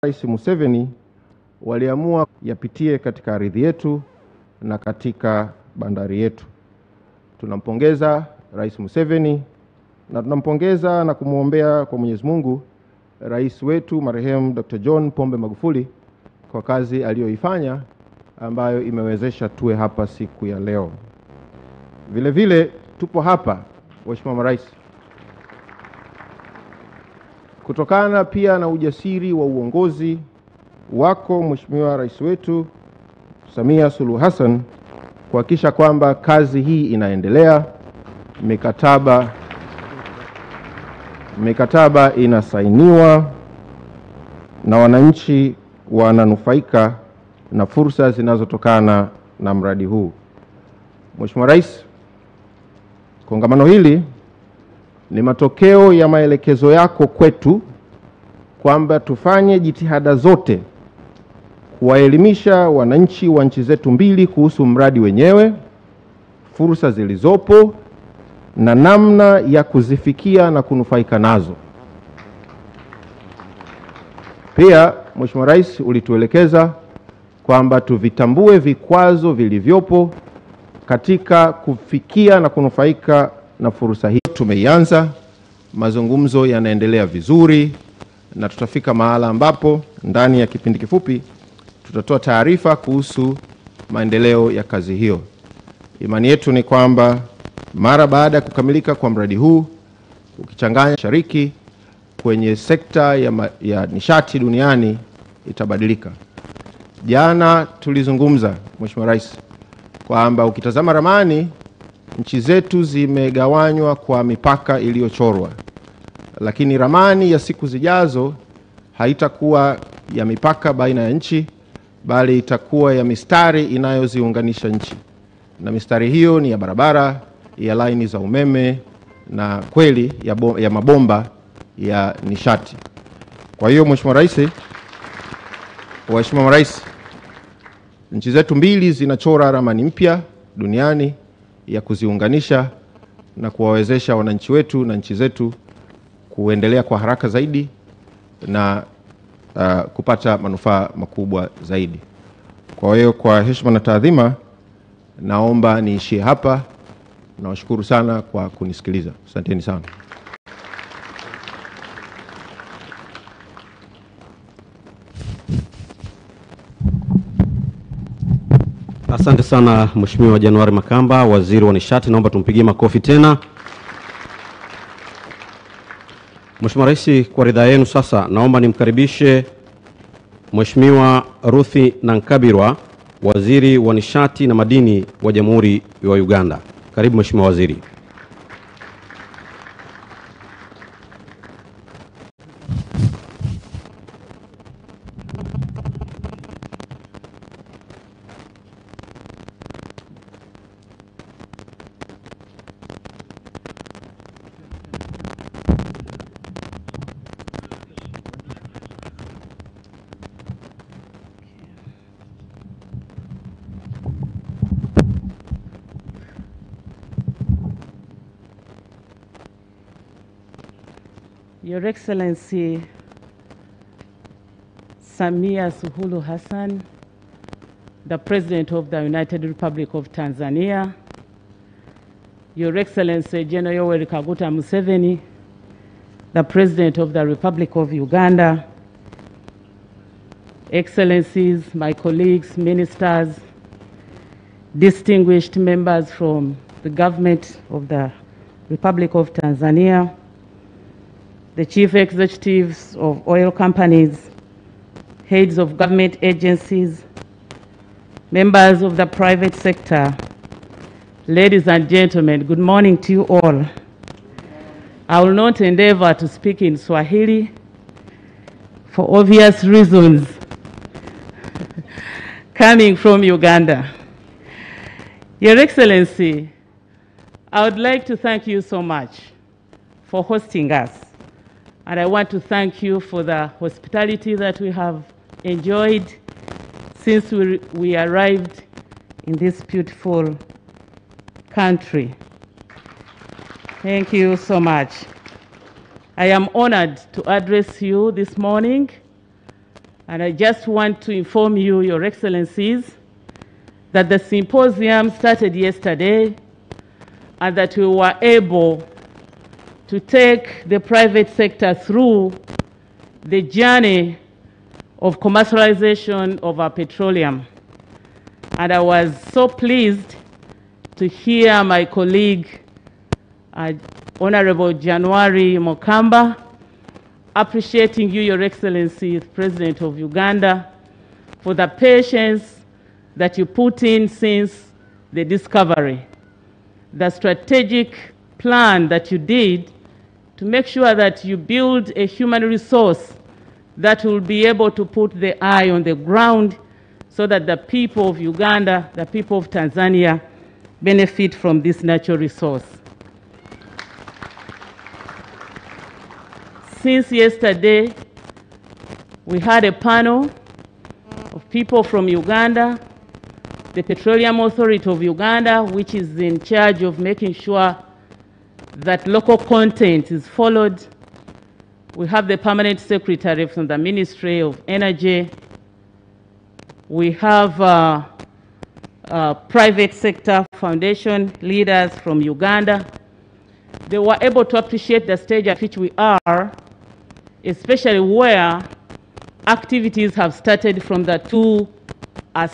Rais Museveni waliamua yapitie katika ardhi yetu na katika bandari yetu. Tunampongeza Rais Museveni na tunampongeza na kumwombea kwa Mwenyezi Mungu Rais wetu marehemu Dr. John Pombe Magufuli kwa kazi aliyoifanya ambayo imewezesha tuwe hapa siku ya leo. Vile vile tupo hapa Mheshimiwa Rais kutokana pia na ujasiri wa uongozi wako Mheshimiwa Rais wetu Samia Suluhu Hassan kuhakikisha kwamba kazi hii inaendelea, mikataba inasainiwa na wananchi wananufaika na fursa zinazotokana na mradi huu. Mheshimiwa Rais, kongamano hili ni matokeo ya maelekezo yako kwetu kwamba tufanye jitihada zote kuwaelimisha wananchi wa nchi zetu mbili kuhusu mradi wenyewe, fursa zilizopo na namna ya kuzifikia na kunufaika nazo. Pia Mheshimiwa Rais, ulituelekeza kwamba tuvitambue vikwazo vilivyopo katika kufikia na kunufaika na fursa hii. Tumeianza, mazungumzo yanaendelea vizuri na tutafika mahala ambapo ndani ya kipindi kifupi tutatoa taarifa kuhusu maendeleo ya kazi hiyo. Imani yetu ni kwamba mara baada ya kukamilika kwa mradi huu, ukichanganya shariki kwenye sekta ya nishati duniani itabadilika. Jana tulizungumza Mheshimiwa Rais kwamba ukitazama ramani nchi zetu zimegawanywa kwa mipaka iliyochorwa, lakini ramani ya siku zijazo haitakuwa ya mipaka baina ya nchi, bali itakuwa ya mistari inayoziunganisha nchi, na mistari hiyo ni ya barabara, ya laini za umeme na kweli ya mabomba ya nishati. Kwa hiyo Mheshimiwa Rais, nchi zetu mbili zinachora ramani mpya duniani ya kuziunganisha na kuwawezesha wananchi wetu na nchi zetu kuendelea kwa haraka zaidi na kupata manufaa makubwa zaidi. Kwa hiyo kwa heshima na taadhima naomba niishie hapa. Nawashukuru sana kwa kunisikiliza. Asanteni sana. Asante sana Mheshimiwa Januari Makamba, Waziri wa Nishati. Naomba tumpigie makofi tena. Mheshimiwa Rais, kwa ridhaa yenu sasa naomba nimkaribishe Mheshimiwa Ruthi Nankabirwa, Waziri wa Nishati na Madini wa Jamhuri ya Uganda. Karibu Mheshimiwa Waziri. Your Excellency Samia Suluhu Hassan, the President of the United Republic of Tanzania, Your Excellency General Yoweri Kaguta Museveni, the President of the Republic of Uganda, Excellencies, my colleagues, ministers, distinguished members from the government of the Republic of Tanzania, the chief executives of oil companies, heads of government agencies, members of the private sector, ladies and gentlemen, good morning to you all. I will not endeavor to speak in Swahili for obvious reasons, coming from Uganda. Your Excellency, I would like to thank you so much for hosting us. And I want to thank you for the hospitality that we have enjoyed since we arrived in this beautiful country. Thank you so much. I am honored to address you this morning And I just want to inform you, Your Excellencies, that the symposium started yesterday and that we were able to take the private sector through the journey of commercialization of our petroleum. And I was so pleased to hear my colleague, Honorable January Mokamba, appreciating you, Your Excellency, President of Uganda, for the patience that you put in since the discovery, the strategic plan that you did to make sure that you build a human resource that will be able to put the eye on the ground so that the people of Uganda, the people of Tanzania benefit from this natural resource. Since yesterday, we had a panel of people from Uganda, the Petroleum Authority of Uganda, which is in charge of making sure that local content is followed. We have the permanent secretary from the Ministry of Energy. We have private sector foundation leaders from Uganda. They were able to appreciate the stage at which we are, especially where activities have started from the two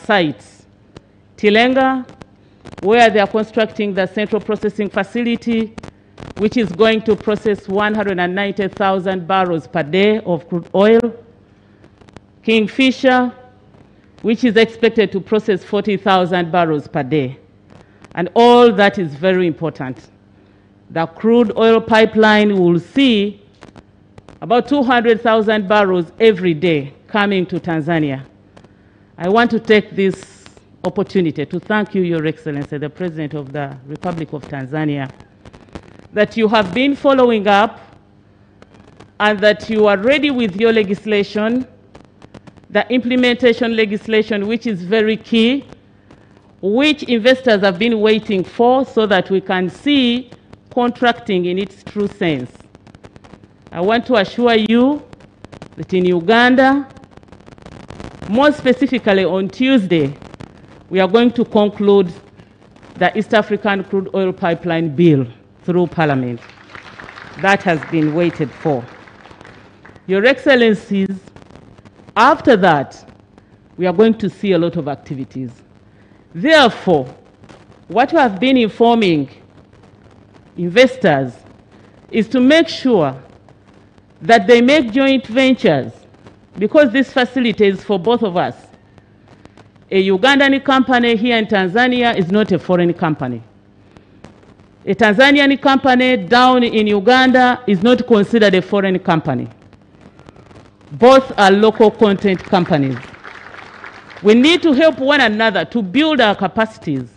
sites. Tilenga, where they are constructing the central processing facility, which is going to process 190,000 barrels per day of crude oil. Kingfisher, which is expected to process 40,000 barrels per day. And all that is very important. The crude oil pipeline will see about 200,000 barrels every day coming to Tanzania. I want to take this opportunity to thank you, Your Excellency, the President of the Republic of Tanzania, that you have been following up and that you are ready with your legislation, the implementation legislation, which is very key, which investors have been waiting for so that we can see contracting in its true sense. I want to assure you that in Uganda, more specifically on Tuesday, we are going to conclude the East African Crude Oil Pipeline Bill through Parliament. That has been waited for. Your Excellencies, after that, we are going to see a lot of activities. Therefore, what we have been informing investors is to make sure that they make joint ventures, because this facility is for both of us. A Ugandan company here in Tanzania is not a foreign company. A Tanzanian company down in Uganda is not considered a foreign company. Both are local content companies. We need to help one another to build our capacities.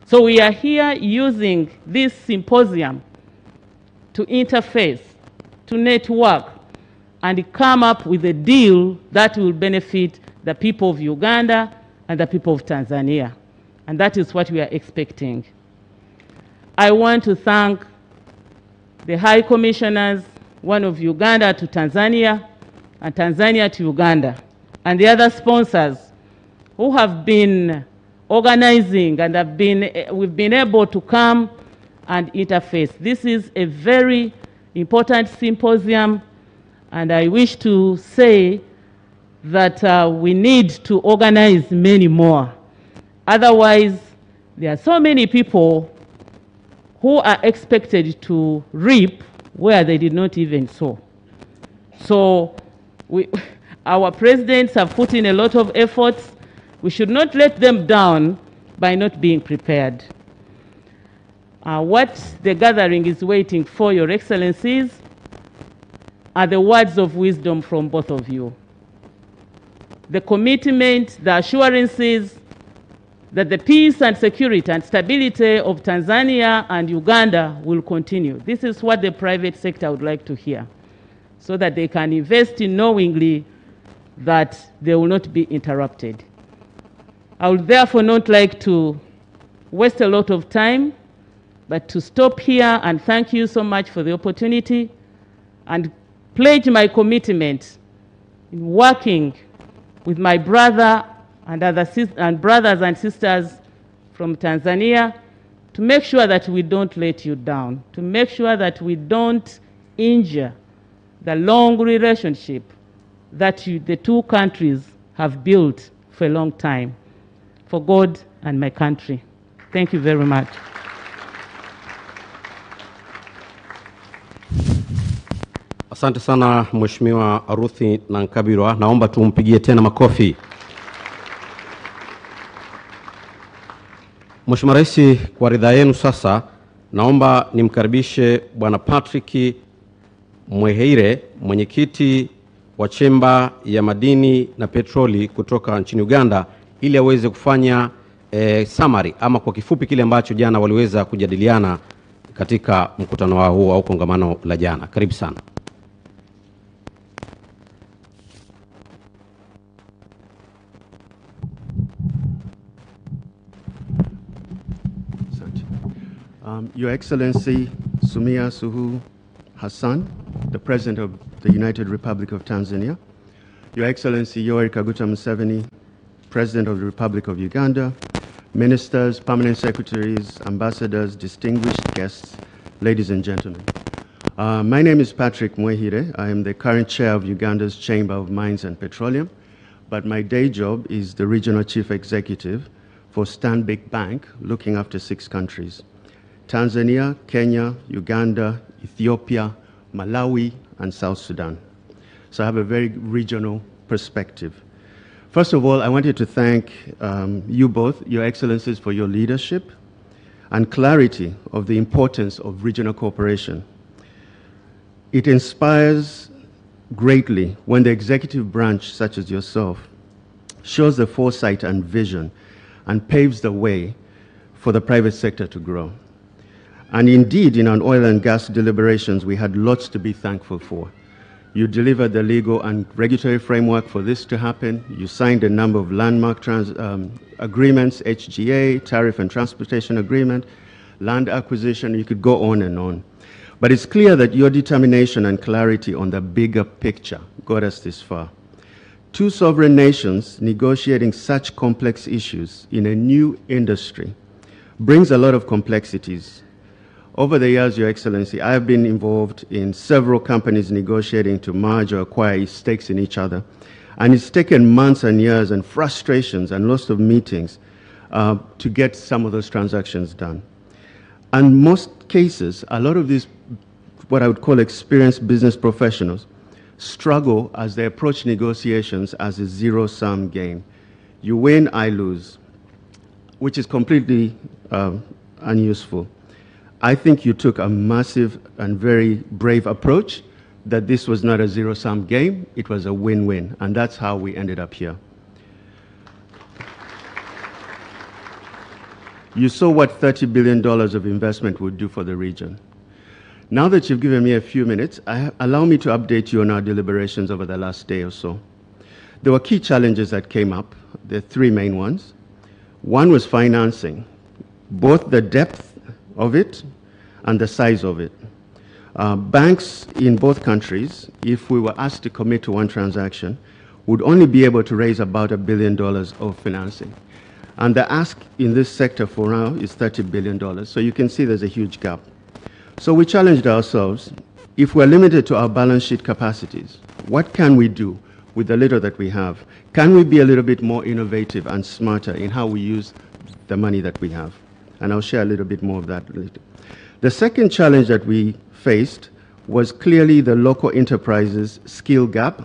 So we are here using this symposium to interface, to network, and come up with a deal that will benefit the people of Uganda and the people of Tanzania. And that is what we are expecting. I want to thank the High Commissioners, one of Uganda to Tanzania, and Tanzania to Uganda, and the other sponsors who have been organizing and we've been able to come and interface. This is a very important symposium, and I wish to say that we need to organize many more. Otherwise, there are so many people who are expected to reap where they did not even sow. So our presidents have put in a lot of efforts. We should not let them down by not being prepared. What the gathering is waiting for, Your Excellencies, are the words of wisdom from both of you. The commitment, the assurances that the peace and security and stability of Tanzania and Uganda will continue. This is what the private sector would like to hear, so that they can invest in knowingly that they will not be interrupted. I would therefore not like to waste a lot of time, but to stop here and thank you so much for the opportunity and pledge my commitment in working with my brother and brothers and sisters from Tanzania to make sure that we don't let you down, to make sure that we don't injure the long relationship that the two countries have built for a long time, for God and my country. Thank you very much. Asante sana Mheshimiwa Ruthi Nankabirwa, naomba tumpigie tena makofi. Mheshimiwa Rais, kwa ridhaa yenu sasa naomba nimkaribishe Bwana Patrick Mweheire, mwenyekiti wa chemba ya madini na petroli kutoka nchini Uganda, ili aweze kufanya summary ama kwa kifupi kile ambacho jana waliweza kujadiliana katika mkutano wao huo au kongamano la jana. Karibu sana. Your Excellency Samia Suluhu Hassan, the President of the United Republic of Tanzania, Your Excellency Yoweri Kaguta Museveni, President of the Republic of Uganda, Ministers, Permanent Secretaries, Ambassadors, distinguished guests, ladies and gentlemen. My name is Patrick Mweheire. I am the current chair of Uganda's Chamber of Mines and Petroleum, but my day job is the Regional Chief Executive for Stanbic Bank, looking after 6 countries: Tanzania, Kenya, Uganda, Ethiopia, Malawi, and South Sudan. So I have a very regional perspective. First of all, I wanted to thank you both, Your Excellencies, for your leadership and clarity of the importance of regional cooperation. It inspires greatly when the executive branch, such as yourself, shows the foresight and vision and paves the way for the private sector to grow. And indeed, in our oil and gas deliberations, we had lots to be thankful for. You delivered the legal and regulatory framework for this to happen. You signed a number of landmark agreements, HGA, tariff and transportation agreement, land acquisition. You could go on and on. But it's clear that your determination and clarity on the bigger picture got us this far. 2 sovereign nations negotiating such complex issues in a new industry brings a lot of complexities. Over the years, Your Excellency, I have been involved in several companies negotiating to merge or acquire stakes in each other. And it's taken months and years and frustrations and lots of meetings to get some of those transactions done. And most cases, a lot of these, what I would call experienced business professionals, struggle as they approach negotiations as a zero-sum game. You win, I lose, which is completely unuseful. I think you took a massive and very brave approach, that this was not a zero-sum game, it was a win-win, and that's how we ended up here. You saw what $30 billion of investment would do for the region. Now that you've given me a few minutes, allow me to update you on our deliberations over the last day or so. There were key challenges that came up. There are 3 main ones. One was financing, both the depth of it and the size of it. Banks in both countries, if we were asked to commit to one transaction, would only be able to raise about $1 billion of financing. And the ask in this sector for now is $30 billion. So you can see there's a huge gap. So we challenged ourselves, if we're limited to our balance sheet capacities, what can we do with the little that we have? Can we be a little bit more innovative and smarter in how we use the money that we have? And I'll share a little bit more of that later. The second challenge that we faced was clearly the local enterprises' skill gap,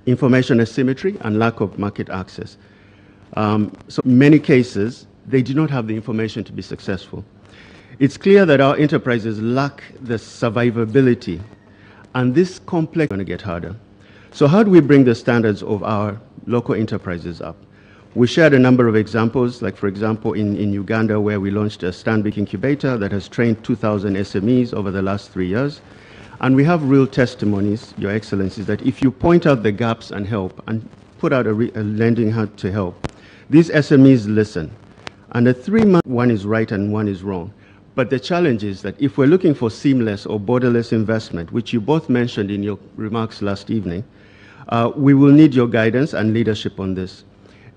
information asymmetry, and lack of market access. So in many cases, they do not have the information to be successful. It's clear that our enterprises lack the survivability, and this complex is going to get harder. So how do we bring the standards of our local enterprises up? We shared a number of examples, like for example in Uganda, where we launched a Stanbic incubator that has trained 2,000 SMEs over the last 3 years. And we have real testimonies, Your Excellencies, that if you point out the gaps and help and put out a lending hand to help, these SMEs listen. And the 3-month, one is right and one is wrong. But the challenge is that if we're looking for seamless or borderless investment, which you both mentioned in your remarks last evening, We will need your guidance and leadership on this,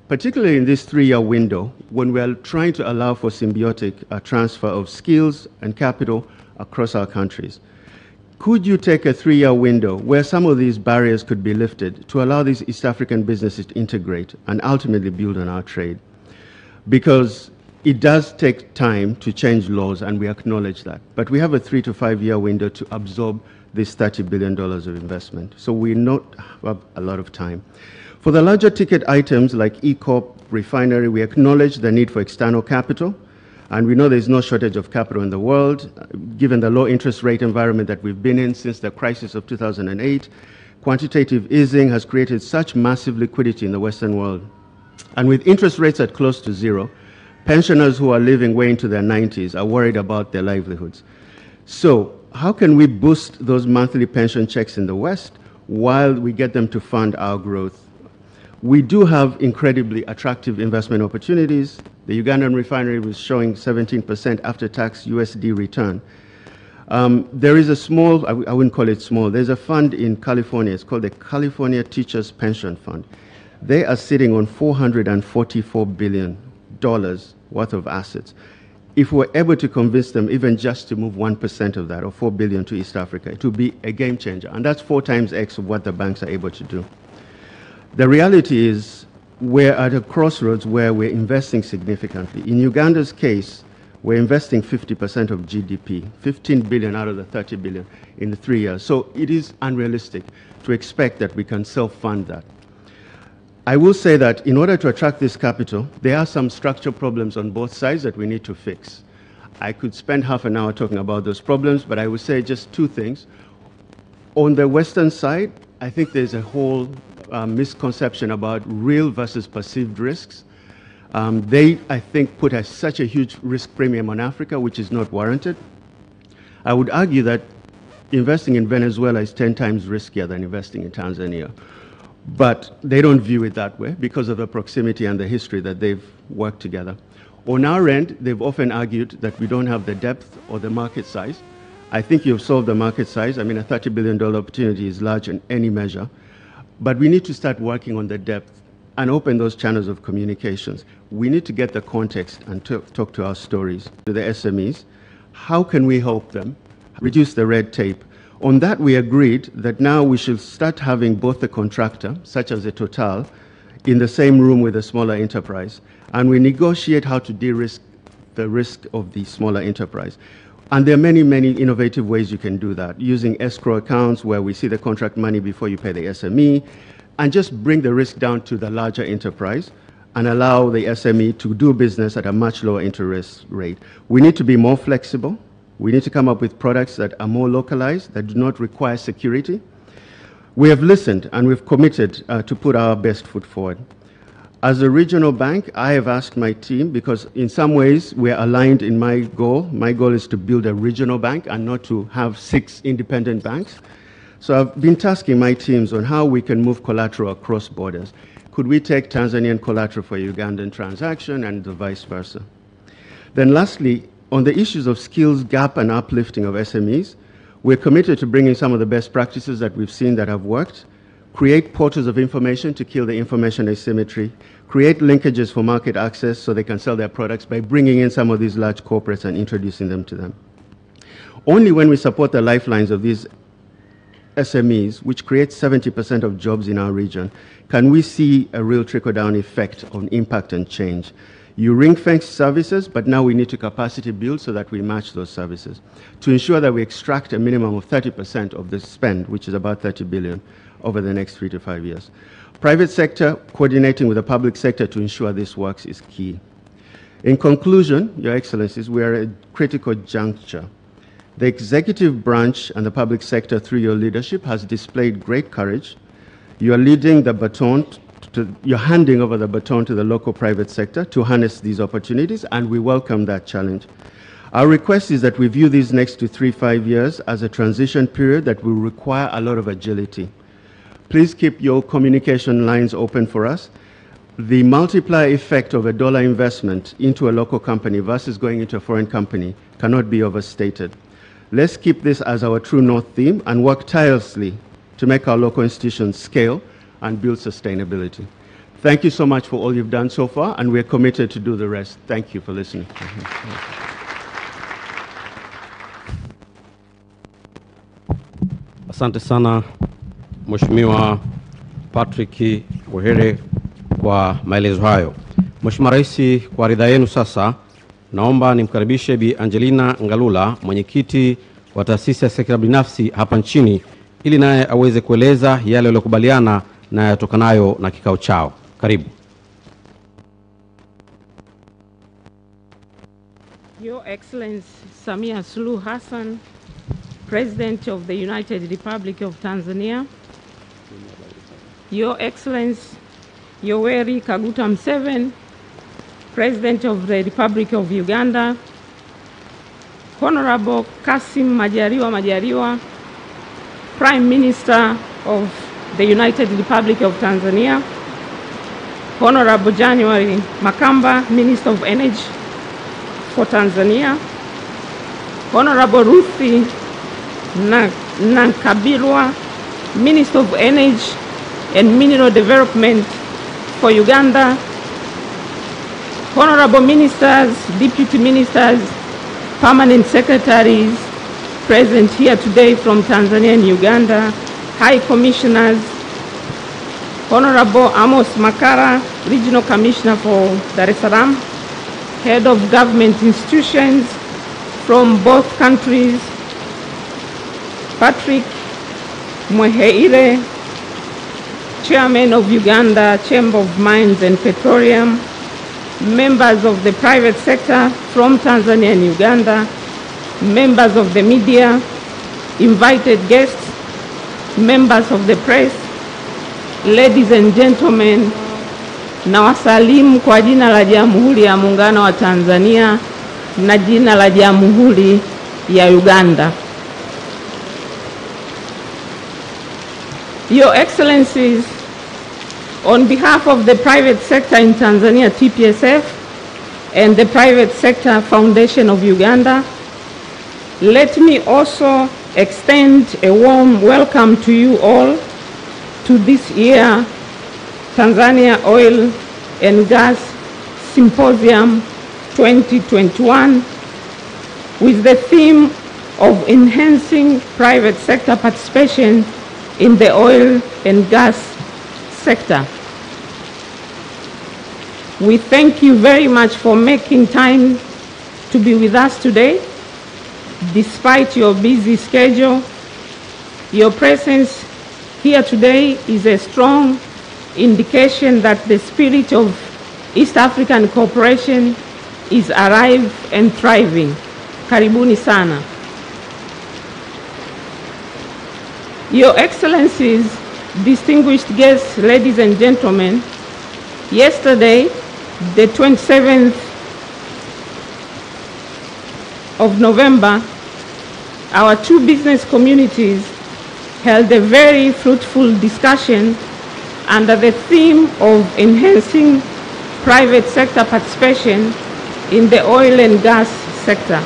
particularly in this 3-year window when we are trying to allow for symbiotic transfer of skills and capital across our countries. Could you take a 3-year window where some of these barriers could be lifted to allow these East African businesses to integrate and ultimately build on our trade? Because it does take time to change laws, and we acknowledge that. But we have a 3 to 5 year window to absorb this $30 billion of investment. So we not have a lot of time. For the larger ticket items like E-Corp, refinery, we acknowledge the need for external capital. And we know there's no shortage of capital in the world, given the low interest rate environment that we've been in since the crisis of 2008. Quantitative easing has created such massive liquidity in the Western world. And with interest rates at close to zero, pensioners who are living way into their 90s are worried about their livelihoods. So how can we boost those monthly pension checks in the West while we get them to fund our growth? We do have incredibly attractive investment opportunities. The Ugandan refinery was showing 17% after-tax USD return. There is a small, I wouldn't call it small, there's a fund in California, it's called the California Teachers Pension Fund. They are sitting on $444 billion worth of assets. If we're able to convince them even just to move 1% of that, or $4 billion to East Africa, it would be a game changer. And that's 4 times X of what the banks are able to do. The reality is we're at a crossroads where we're investing significantly. In Uganda's case, we're investing 50% of GDP, 15 billion out of the 30 billion in the 3 years. So it is unrealistic to expect that we can self-fund that. I will say that in order to attract this capital, there are some structural problems on both sides that we need to fix. I could spend half an hour talking about those problems, but I would say just 2 things. On the Western side, I think there's a whole misconception about real versus perceived risks. They, I think, put such a huge risk premium on Africa, which is not warranted. I would argue that investing in Venezuela is 10 times riskier than investing in Tanzania. But they don't view it that way because of the proximity and the history that they've worked together. On our end, they've often argued that we don't have the depth or the market size. I think you've solved the market size. I mean, a $30 billion opportunity is large in any measure. But we need to start working on the depth and open those channels of communications. We need to get the context and talk to our stories, to the SMEs. How can we help them reduce the red tape? On that, we agreed that now we should start having both the contractor, such as a Total, in the same room with a smaller enterprise. And we negotiate how to de-risk the risk of the smaller enterprise. And there are many, many innovative ways you can do that, using escrow accounts where we see the contract money before you pay the SME, and just bring the risk down to the larger enterprise and allow the SME to do business at a much lower interest rate. We need to be more flexible. We need to come up with products that are more localized, that do not require security. We have listened and we've committed to put our best foot forward. As a regional bank, I have asked my team, because in some ways we're aligned in my goal. My goal is to build a regional bank and not to have 6 independent banks. So I've been tasking my teams on how we can move collateral across borders. Could we take Tanzanian collateral for a Ugandan transaction and the vice versa? Then lastly, on the issues of skills gap and uplifting of SMEs, we're committed to bringing some of the best practices that we've seen that have worked, create portals of information to kill the information asymmetry, create linkages for market access so they can sell their products by bringing in some of these large corporates and introducing them to them. Only when we support the lifelines of these SMEs, which create 70% of jobs in our region, can we see a real trickle-down effect on impact and change. You ring-fence services, but now we need to capacity build so that we match those services to ensure that we extract a minimum of 30% of the spend, which is about 30 billion, over the next 3 to 5 years. Private sector coordinating with the public sector to ensure this works is key. In conclusion, Your Excellencies, we are at a critical juncture. The executive branch and the public sector, through your leadership, has displayed great courage. You are leading the baton, you're handing over the baton to the local private sector to harness these opportunities, and we welcome that challenge. Our request is that we view these next 2 to 5 years as a transition period that will require a lot of agility. Please keep your communication lines open for us. The multiplier effect of a dollar investment into a local company versus going into a foreign company cannot be overstated. Let's keep this as our true north theme and work tirelessly to make our local institutions scale and build sustainability. Thank you so much for all you've done so far, and we're committed to do the rest. Thank you for listening. Asante sana Mheshimiwa Patrick Wehere kwa maelezo hayo. Mheshimiwa Rais, kwa ridhaa yenu sasa naomba nimkaribishe Bi Angelina Ngalula, mwenyekiti wa taasisi ya sekta binafsi hapa nchini, ili naye aweze kueleza yale yaliyokubaliana na yatokanayo na kikao chao. Karibu. Your Excellency Samia Suluhu Hassan, President of the United Republic of Tanzania, Your Excellency Yoweri Kaguta Museveni, President of the Republic of Uganda, Honorable Kassim Majaliwa, Prime Minister of the United Republic of Tanzania, Honorable January Makamba, Minister of Energy for Tanzania, Honorable Ruthi Nankabirwa, Minister of Energy and Mineral Development for Uganda, Honorable Ministers, Deputy Ministers, Permanent Secretaries present here today from Tanzania and Uganda, High Commissioners, Honorable Amos Makara, Regional Commissioner for Dar es Salaam, Head of Government Institutions from both countries, Patrick Mweheire, Chairman of Uganda Chamber of Mines and Petroleum, members of the private sector from Tanzania and Uganda, members of the media, invited guests, members of the press, ladies and gentlemen, na wasalimu kwa jina la Jamhuri ya Muungano wa Tanzania na jina la Jamhuri ya Uganda. Your Excellencies, on behalf of the private sector in Tanzania, TPSF, and the Private Sector Foundation of Uganda, let me also extend a warm welcome to you all to this year Tanzania Oil and Gas Symposium 2021 with the theme of enhancing private sector participation in the oil and gas sector. We thank you very much for making time to be with us today. Despite your busy schedule, your presence here today is a strong indication that the spirit of East African cooperation is alive and thriving. Karibuni sana. Your Excellencies, distinguished guests, ladies and gentlemen, yesterday, the 27th of November, our two business communities held a very fruitful discussion under the theme of enhancing private sector participation in the oil and gas sector.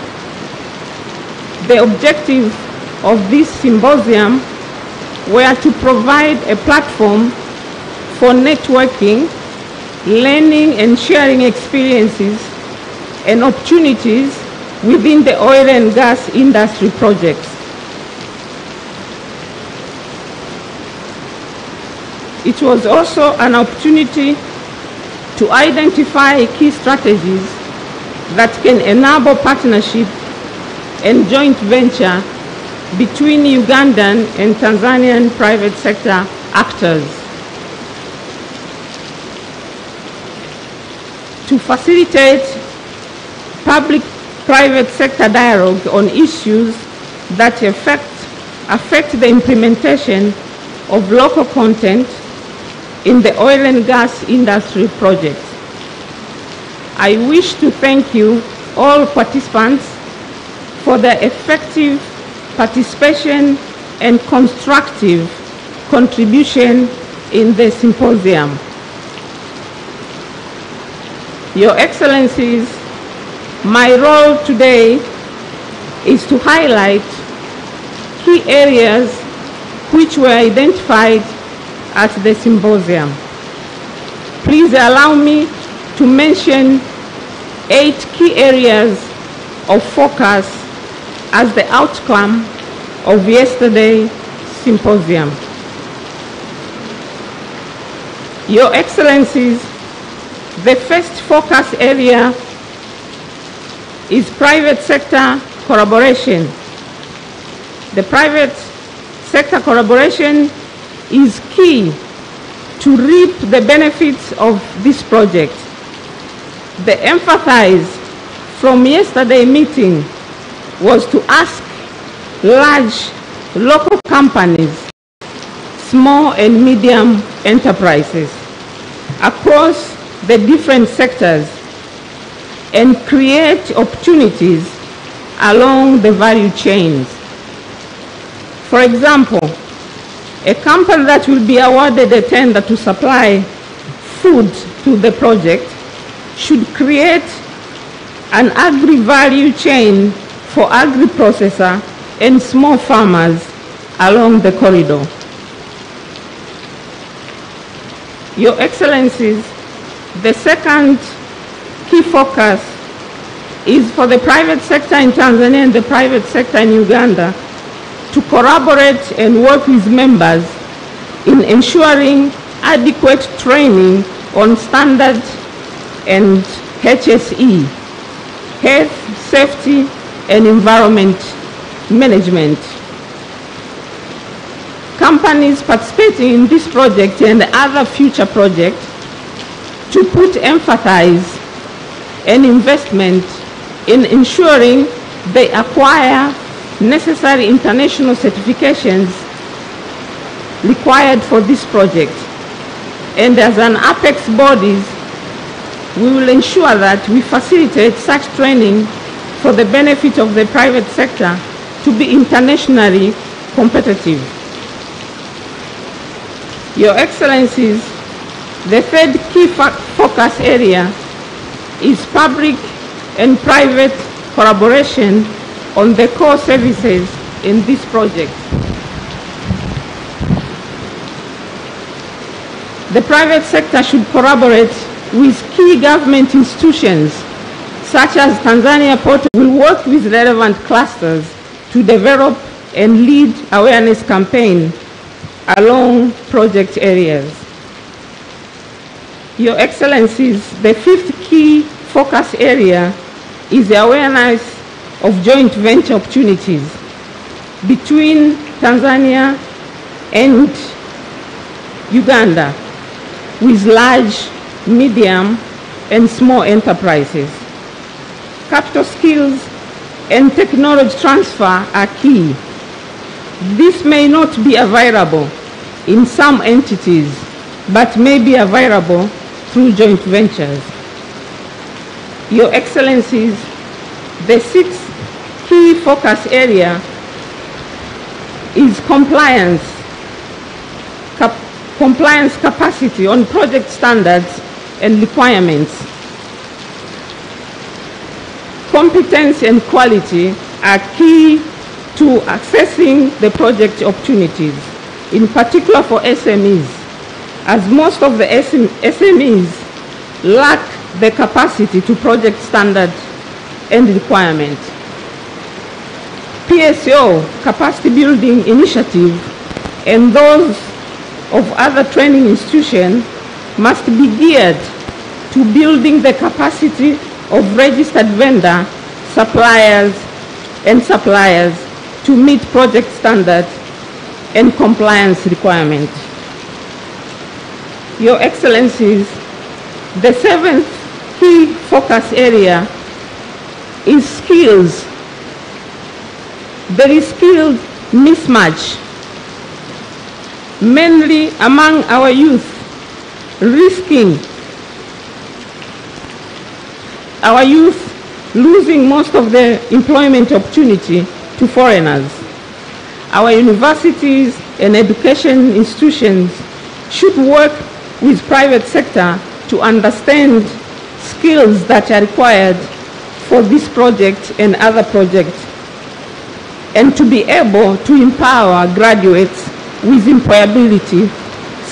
The objective of this symposium were to provide a platform for networking, learning and sharing experiences and opportunities within the oil and gas industry projects. It was also an opportunity to identify key strategies that can enable partnership and joint venture between Ugandan and Tanzanian private sector actors. To facilitate public-private sector dialogue on issues that affect the implementation of local content in the oil and gas industry projects. I wish to thank you, all participants, for their effective participation and constructive contribution in the symposium. Your Excellencies, my role today is to highlight key areas which were identified at the symposium. Please allow me to mention 8 key areas of focus as the outcome of yesterday's symposium. Your Excellencies, the first focus area is private sector collaboration. The private sector collaboration is key to reap the benefits of this project. The emphasis from yesterday's meeting was to ask large local companies, small and medium enterprises across the different sectors and create opportunities along the value chains. For example, a company that will be awarded a tender to supply food to the project should create an agri-value chain for agri-processor and small farmers along the corridor. Your Excellencies, the second key focus is for the private sector in Tanzania and the private sector in Uganda to collaborate and work with members in ensuring adequate training on standard and HSE, health, safety, and environment management. Companies participating in this project and other future projects to put emphasis and investment in ensuring they acquire necessary international certifications required for this project. And as an apex bodies, we will ensure that we facilitate such training for the benefit of the private sector to be internationally competitive. Your Excellencies, the third key focus area is public and private collaboration on the core services in this project. The private sector should collaborate with key government institutions, such as Tanzania Port will work with relevant clusters to develop and lead awareness campaign along project areas. Your Excellencies, the fifth key focus area is the awareness of joint venture opportunities between Tanzania and Uganda with large, medium, and small enterprises. Capital skills and technology transfer are key. This may not be available in some entities, but may be available through joint ventures. Your Excellencies, the sixth key focus area is compliance capacity on project standards and requirements. Competence and quality are key to accessing the project opportunities, in particular for SMEs, as most of the SMEs lack the capacity to project standards and requirements. PSO, capacity building initiative, and those of other training institutions must be geared to building the capacity of registered vendor, suppliers to meet project standards and compliance requirements. Your Excellencies, the seventh key focus area is skills. There is skill mismatch, mainly among our youth, risking our youth losing most of their employment opportunity to foreigners. Our universities and education institutions should work with private sector to understand skills that are required for this project and other projects, and to be able to empower graduates with employability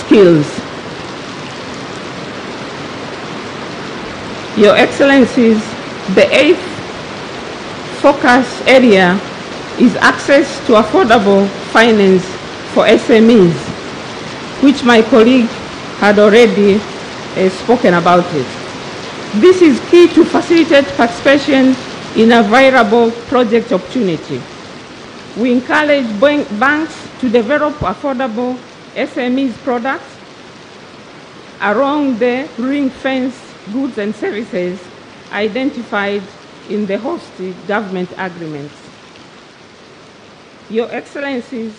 skills. Your Excellencies, the 8th focus area is access to affordable finance for SMEs, which my colleague had already spoken about it. This is key to facilitate participation in a viable project opportunity. We encourage banks to develop affordable SMEs products along the ring-fenced goods and services identified in the host government agreements. Your Excellencies,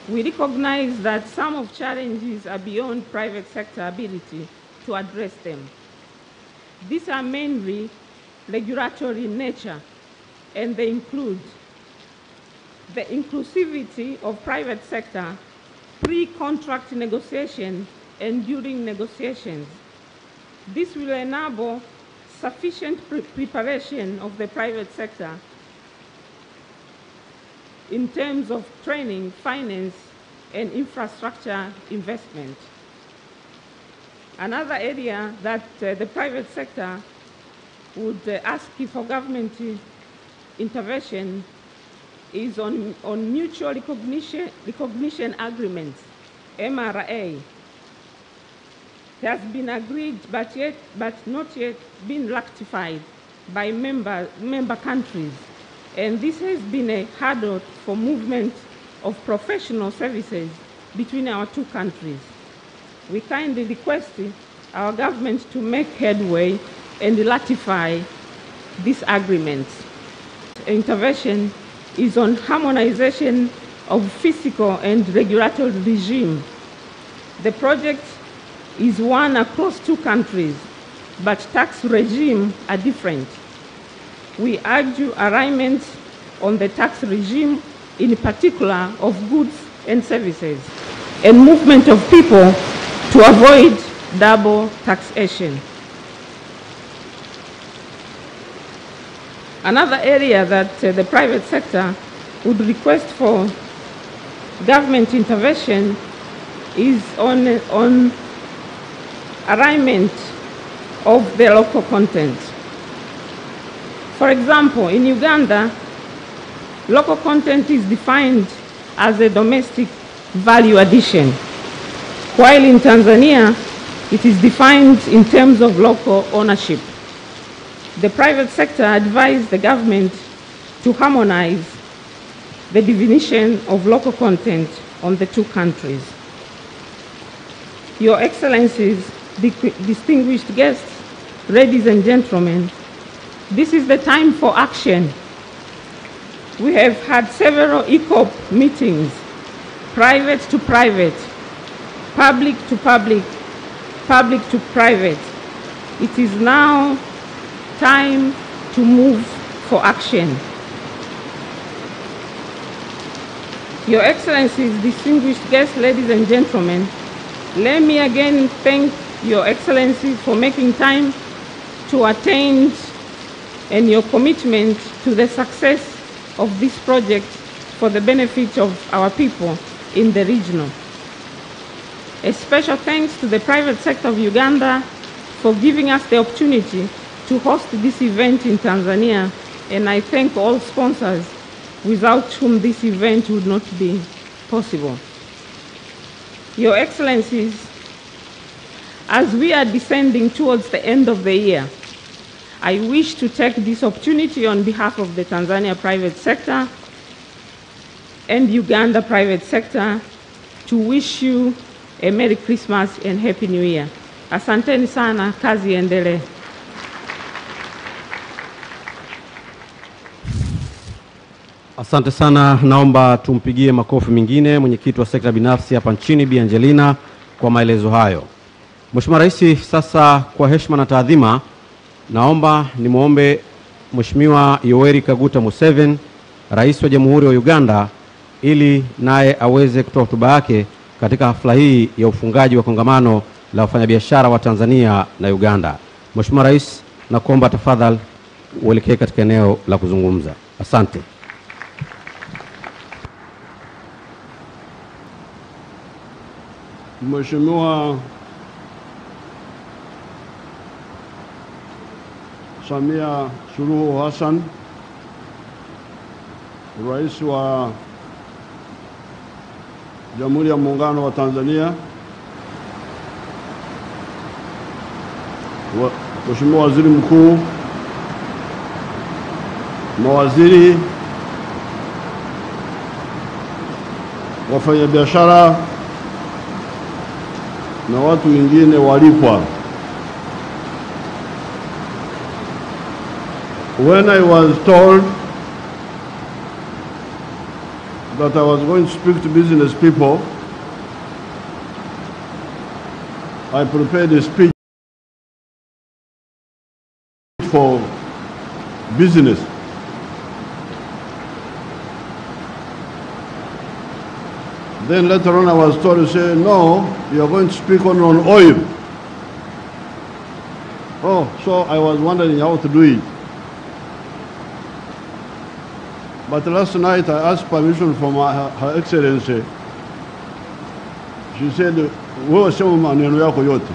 we recognize that some of challenges are beyond private sector ability to address them. These are mainly regulatory in nature, and they include the inclusivity of private sector, pre-contract negotiation and during negotiations. This will enable sufficient preparation of the private sector in terms of training, finance, and infrastructure investment. Another area that the private sector would ask for government intervention is on mutual recognition agreements, MRA. It has been agreed but not yet been ratified by member countries, and this has been a hurdle for movement of professional services between our two countries. We kindly request our government to make headway and ratify these agreements. Intervention is on harmonization of fiscal and regulatory regime. The project is one across two countries, but tax regimes are different. We argue alignment on the tax regime, in particular of goods and services, and movement of people to avoid double taxation. Another area that the private sector would request for government intervention is on alignment of the local content. For example, in Uganda, local content is defined as a domestic value addition, while in Tanzania, it is defined in terms of local ownership. The private sector advised the government to harmonize the definition of local content on the two countries. Your Excellencies, distinguished guests, ladies and gentlemen, this is the time for action. We have had several ECOP meetings, private to private, public to public, public to private. It is now time to move for action. Your Excellencies, distinguished guests, ladies and gentlemen, let me again thank Your Excellency for making time to attend and your commitment to the success of this project for the benefit of our people in the region. A special thanks to the private sector of Uganda for giving us the opportunity to host this event in Tanzania, and I thank all sponsors without whom this event would not be possible. Your Excellencies, as we are descending towards the end of the year, I wish to take this opportunity on behalf of the Tanzania private sector and Uganda private sector to wish you a Merry Christmas and Happy New Year. Asanteni sana, kazi iendelee. Asante sana, naomba tumpigie makofi mengine mwenyekiti wa sekta binafsi hapa nchini Bi Angelina kwa maelezo hayo. Mheshimiwa Rais, sasa kwa heshima na taadhima naomba nimuombe Mheshimiwa Yoweri Kaguta Museveni, Rais wa Jamhuri wa Uganda, ili naye aweze kutoa hotuba yake katika hafla hii ya ufungaji wa kongamano la wafanyabiashara wa Tanzania na Uganda. Mheshimiwa Rais, nakuomba tafadhali uelekee katika eneo la kuzungumza. Asante. Mheshimiwa Samia Suluhu Hassan, Rais wa Jamhuri ya Muungano wa Tanzania, Mheshimiwa Waziri Mkuu, mawaziri, wafanyabiashara na watu wengine walipwa. When I was told that I was going to speak to business people, I prepared a speech for business. Then later on I was told to say, no, you are going to speak on oil. Oh, so I was wondering how to do it. But last night I asked permission from Her Excellency. She said, wewe sema maneno yako yote.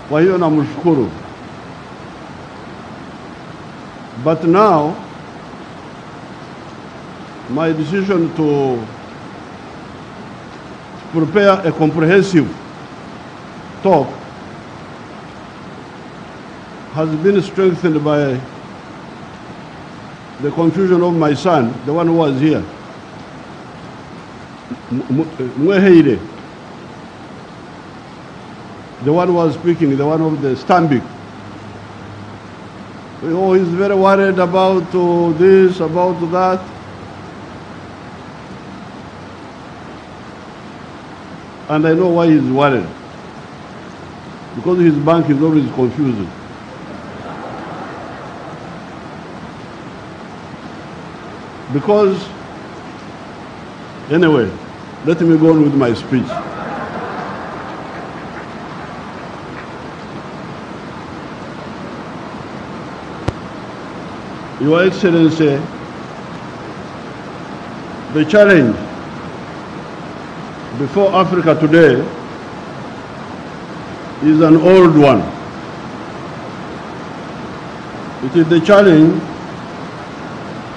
Kwa hiyo namshukuru. But now, my decision to prepare a comprehensive talk has been strengthened by the confusion of my son, the one who was here. Mweheire, the one who was speaking, the one of the Stambik. Oh, he's very worried about this, about that. And I know why he's worried. Because his bank is always confusing. Because, anyway, let me go on with my speech. Your Excellency, the challenge before Africa today is an old one. It is the challenge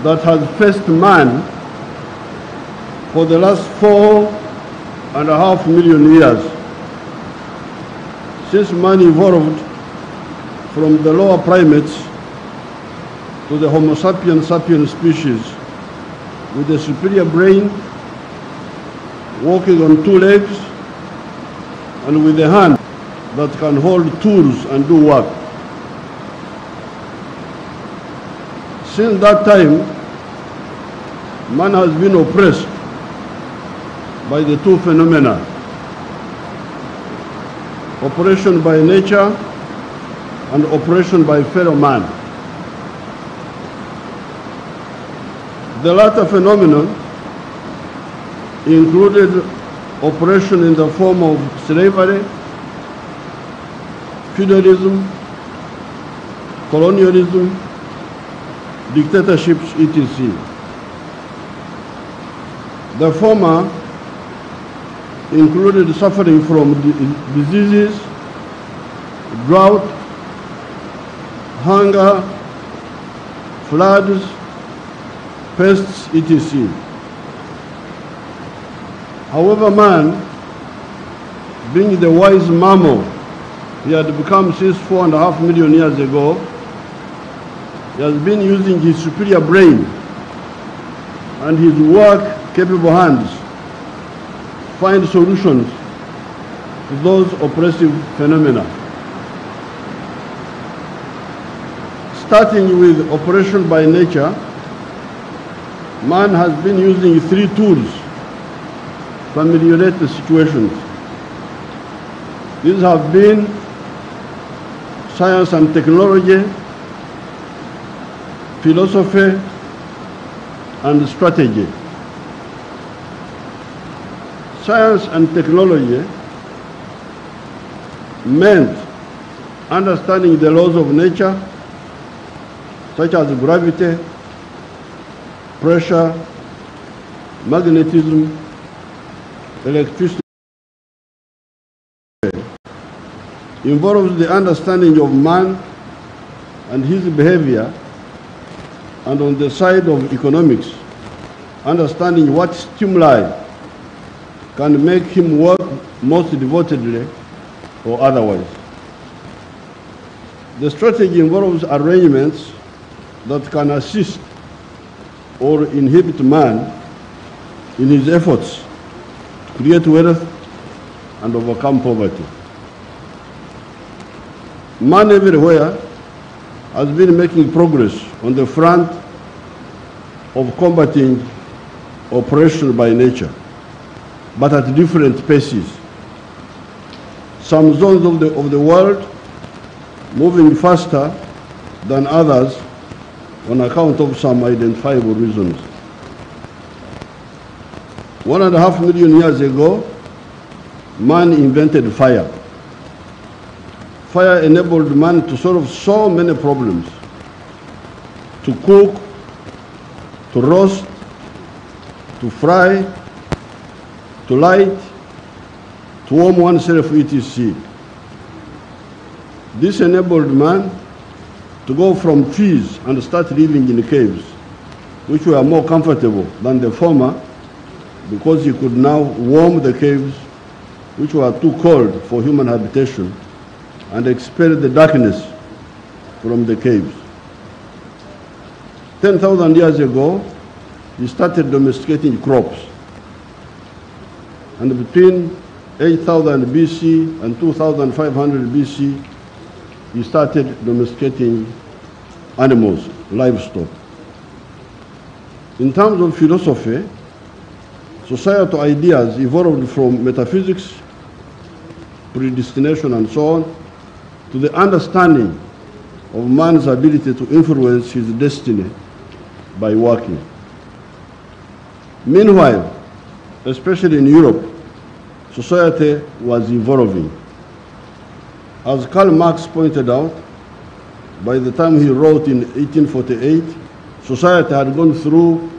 that has faced man for the last 4.5 million years, since man evolved from the lower primates to the Homo sapiens sapiens species with a superior brain, walking on 2 legs, and with a hand that can hold tools and do work. Since that time, man has been oppressed by the 2 phenomena: oppression by nature and oppression by fellow man. The latter phenomenon included oppression in the form of slavery, feudalism, colonialism, dictatorships, etc. The former included suffering from diseases, drought, hunger, floods, pests, etc. However, man, being the wise mammal he had become since 4.5 million years ago, he has been using his superior brain and his work-capable hands to find solutions to those oppressive phenomena. Starting with oppression by nature, man has been using 3 tools to ameliorate the situations. These have been science and technology, philosophy, and strategy. Science and technology meant understanding the laws of nature, such as gravity, pressure, magnetism, electricity, involves the understanding of man and his behavior, and on the side of economics, understanding what stimuli can make him work most devotedly or otherwise. The strategy involves arrangements that can assist or inhibit man in his efforts to create wealth and overcome poverty. Man everywhere has been making progress on the front of combating oppression by nature, but at different paces. Some zones of the world moving faster than others on account of some identifiable reasons. 1.5 million years ago, man invented fire. Fire enabled man to solve so many problems: to cook, to roast, to fry, to light, to warm oneself, etc. This enabled man to go from trees and start living in caves, which were more comfortable than the former, because he could now warm the caves, which were too cold for human habitation, and expel the darkness from the caves. 10,000 years ago, he started domesticating crops. And between 8,000 BC and 2,500 BC, he started domesticating animals, livestock. In terms of philosophy, societal ideas evolved from metaphysics, predestination, and so on, to the understanding of man's ability to influence his destiny by working. Meanwhile, especially in Europe, society was evolving. As Karl Marx pointed out, by the time he wrote in 1848, society had gone through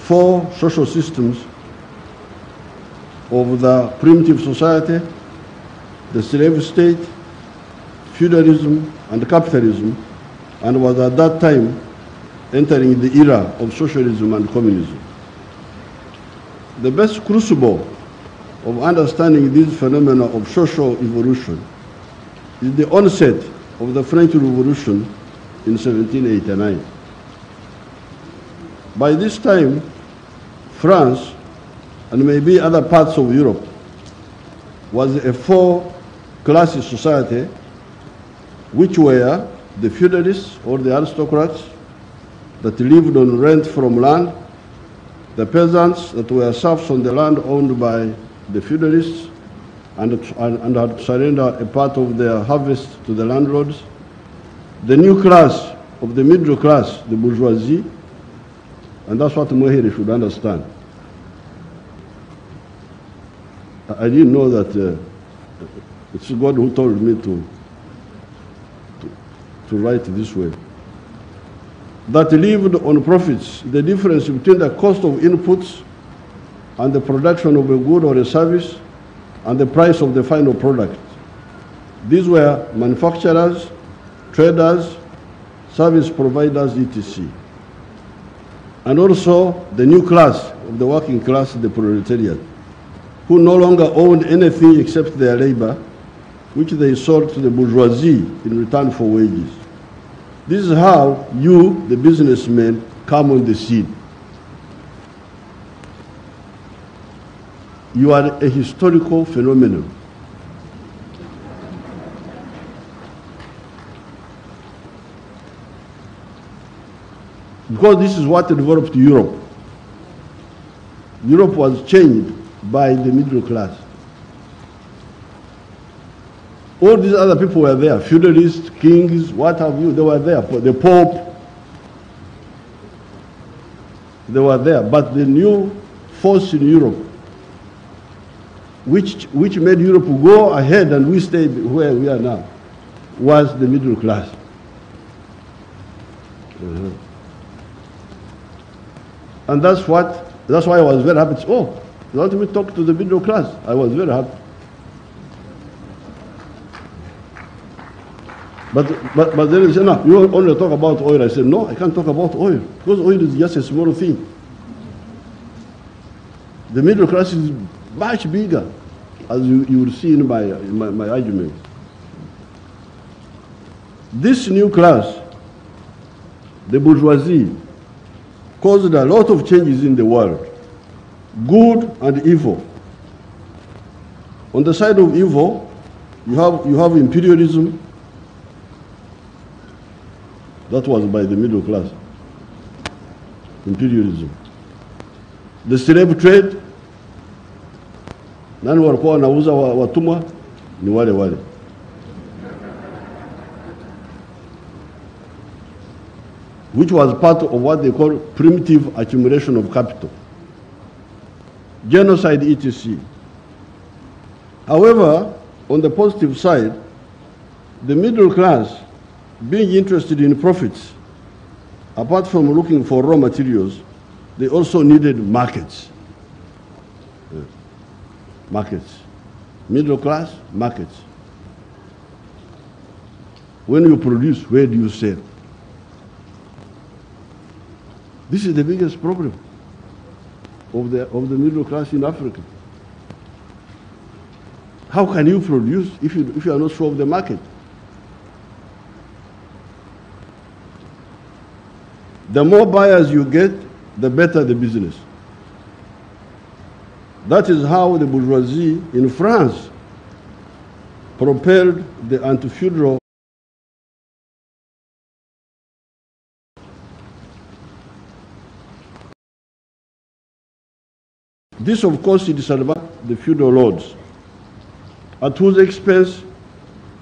4 social systems of the primitive society, the slave state, feudalism, and capitalism, and was at that time entering the era of socialism and communism. The best crucible of understanding this phenomena of social evolution is the onset of the French Revolution in 1789. By this time, France, and maybe other parts of Europe, was a 4-class society, which were the feudalists or the aristocrats that lived on rent from land, the peasants that were serfs on the land owned by the feudalists and had to surrender a part of their harvest to the landlords, the new class of the middle class, the bourgeoisie, and that's what Mohiri should understand. I didn't know that it's God who told me to write this way. That lived on profits, the difference between the cost of inputs and the production of a good or a service and the price of the final product. These were manufacturers, traders, service providers, etc. And also the new class of the working class, the proletariat, who no longer owned anything except their labor, which they sold to the bourgeoisie in return for wages. This is how you, the businessmen, come on the scene. You are a historical phenomenon. Because this is what developed Europe. Europe was changed by the middle class. All these other people were there, feudalists, kings, what have you, they were there, the Pope, they were there. But the new force in Europe, which made Europe go ahead and we stayed where we are now, was the middle class. And that's what That's why I was very happy. Oh, let me talk to the middle class. I was very happy. But then they said, no, you only talk about oil. I said, no, I can't talk about oil, because oil is just a small thing. The middle class is much bigger, as you will see in my argument. This new class, the bourgeoisie, caused a lot of changes in the world, good and evil. On the side of evil, you have imperialism. That was by the middle class. Imperialism. The slave trade, nani walikuwa wanauza watumwa ni wale wale. Which was part of what they call primitive accumulation of capital. Genocide, etc. However, on the positive side, the middle class, being interested in profits, apart from looking for raw materials, they also needed markets. Markets. Middle class, markets. When you produce, where do you sell? This is the biggest problem of the middle class in Africa. How can you produce if you are not sure of the market? The more buyers you get, the better the business. That is how the bourgeoisie in France propelled the anti-feudal. This, of course, disadvantaged the feudal lords. At whose expense?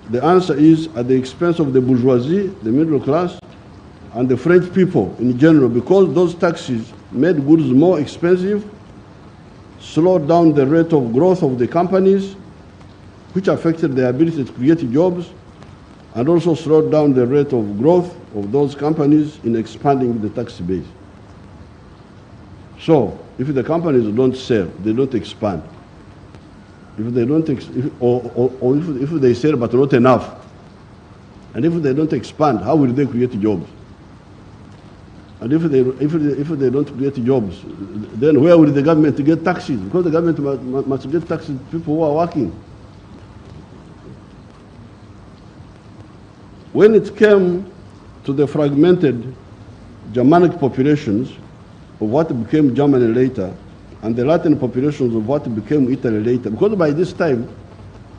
The answer is at the expense of the bourgeoisie, the middle class, and the French people in general, because those taxes made goods more expensive, slowed down the rate of growth of the companies, which affected their ability to create jobs, and also slowed down the rate of growth of those companies in expanding the tax base. So, if the companies don't sell, they don't expand. If they don't, if they sell but not enough, and if they don't expand, how will they create jobs? And if they don't create jobs, then where will the government get taxes? Because the government must get taxes to people who are working. When it came to the fragmented Germanic populations of what became Germany later, and the Latin populations of what became Italy later, because by this time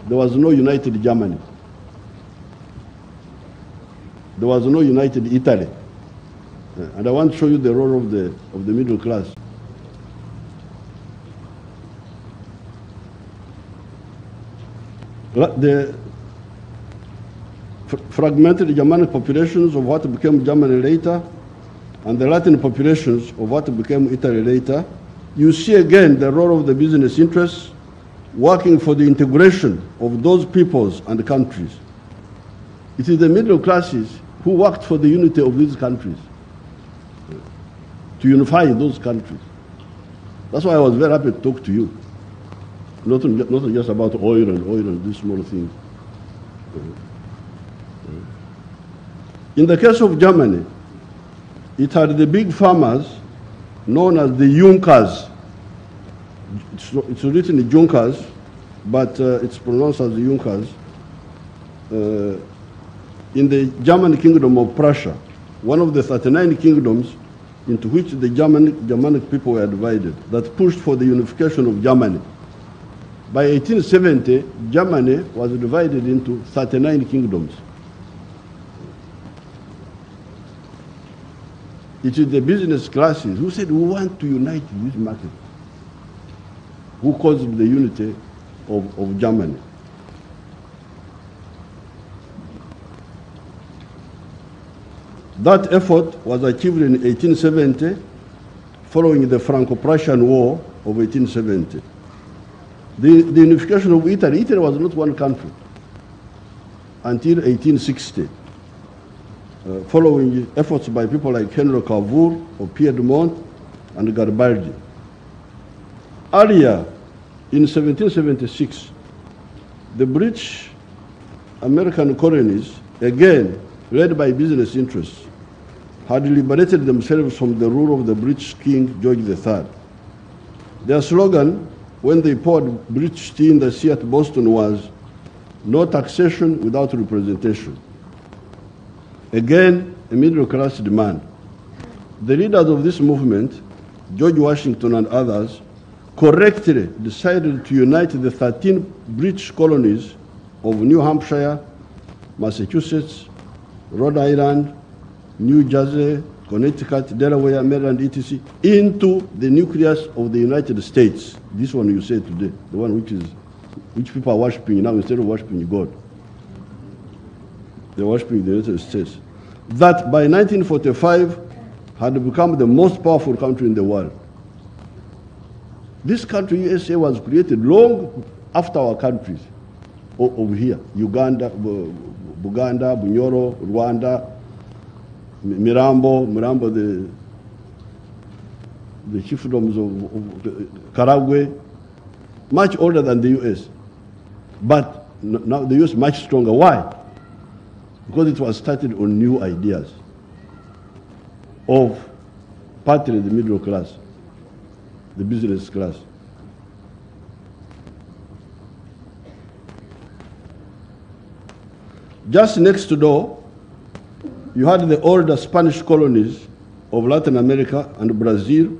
there was no united Germany. There was no united Italy. And I want to show you the role of the middle class. The fragmented Germanic populations of what became Germany later, and the Latin populations of what became Italy later, you see again the role of the business interests working for the integration of those peoples and countries. It is the middle classes who worked for the unity of these countries, to unify those countries. That's why I was very happy to talk to you. Not just about oil and these small things. In the case of Germany, it had the big farmers known as the Junkers. It's written Junkers, but it's pronounced as the Junkers. In the German kingdom of Prussia, one of the 39 kingdoms into which the Germanic people were divided, that pushed for the unification of Germany. By 1870, Germany was divided into 39 kingdoms. It is the business classes who said, we want to unite this market, who caused the unity of Germany. That effort was achieved in 1870, following the Franco-Prussian War of 1870. The unification of Italy was not one country until 1860, following efforts by people like Henry Cavour of Piedmont and Garibaldi. Earlier, in 1776, the British American colonies, again led by business interests, had liberated themselves from the rule of the British King George III. Their slogan, when they poured British tea in the sea at Boston, was "No taxation without representation." Again, a middle-class demand. The leaders of this movement, George Washington and others, correctly decided to unite the 13 British colonies of New Hampshire, Massachusetts, Rhode Island, New Jersey, Connecticut, Delaware, Maryland, etc., into the nucleus of the United States. This one you say today, the one which people are worshiping now instead of worshiping God. They're worshiping the United States. That by 1945 had become the most powerful country in the world. This country, USA, was created long after our countries over here. Uganda, Buganda, Bunyoro, Rwanda, Mirambo, the chiefdoms of Karagwe, much older than the US. But now the US is much stronger. Why? Because it was started on new ideas of partly the middle class, the business class. Just next door, you had the older Spanish colonies of Latin America and Brazil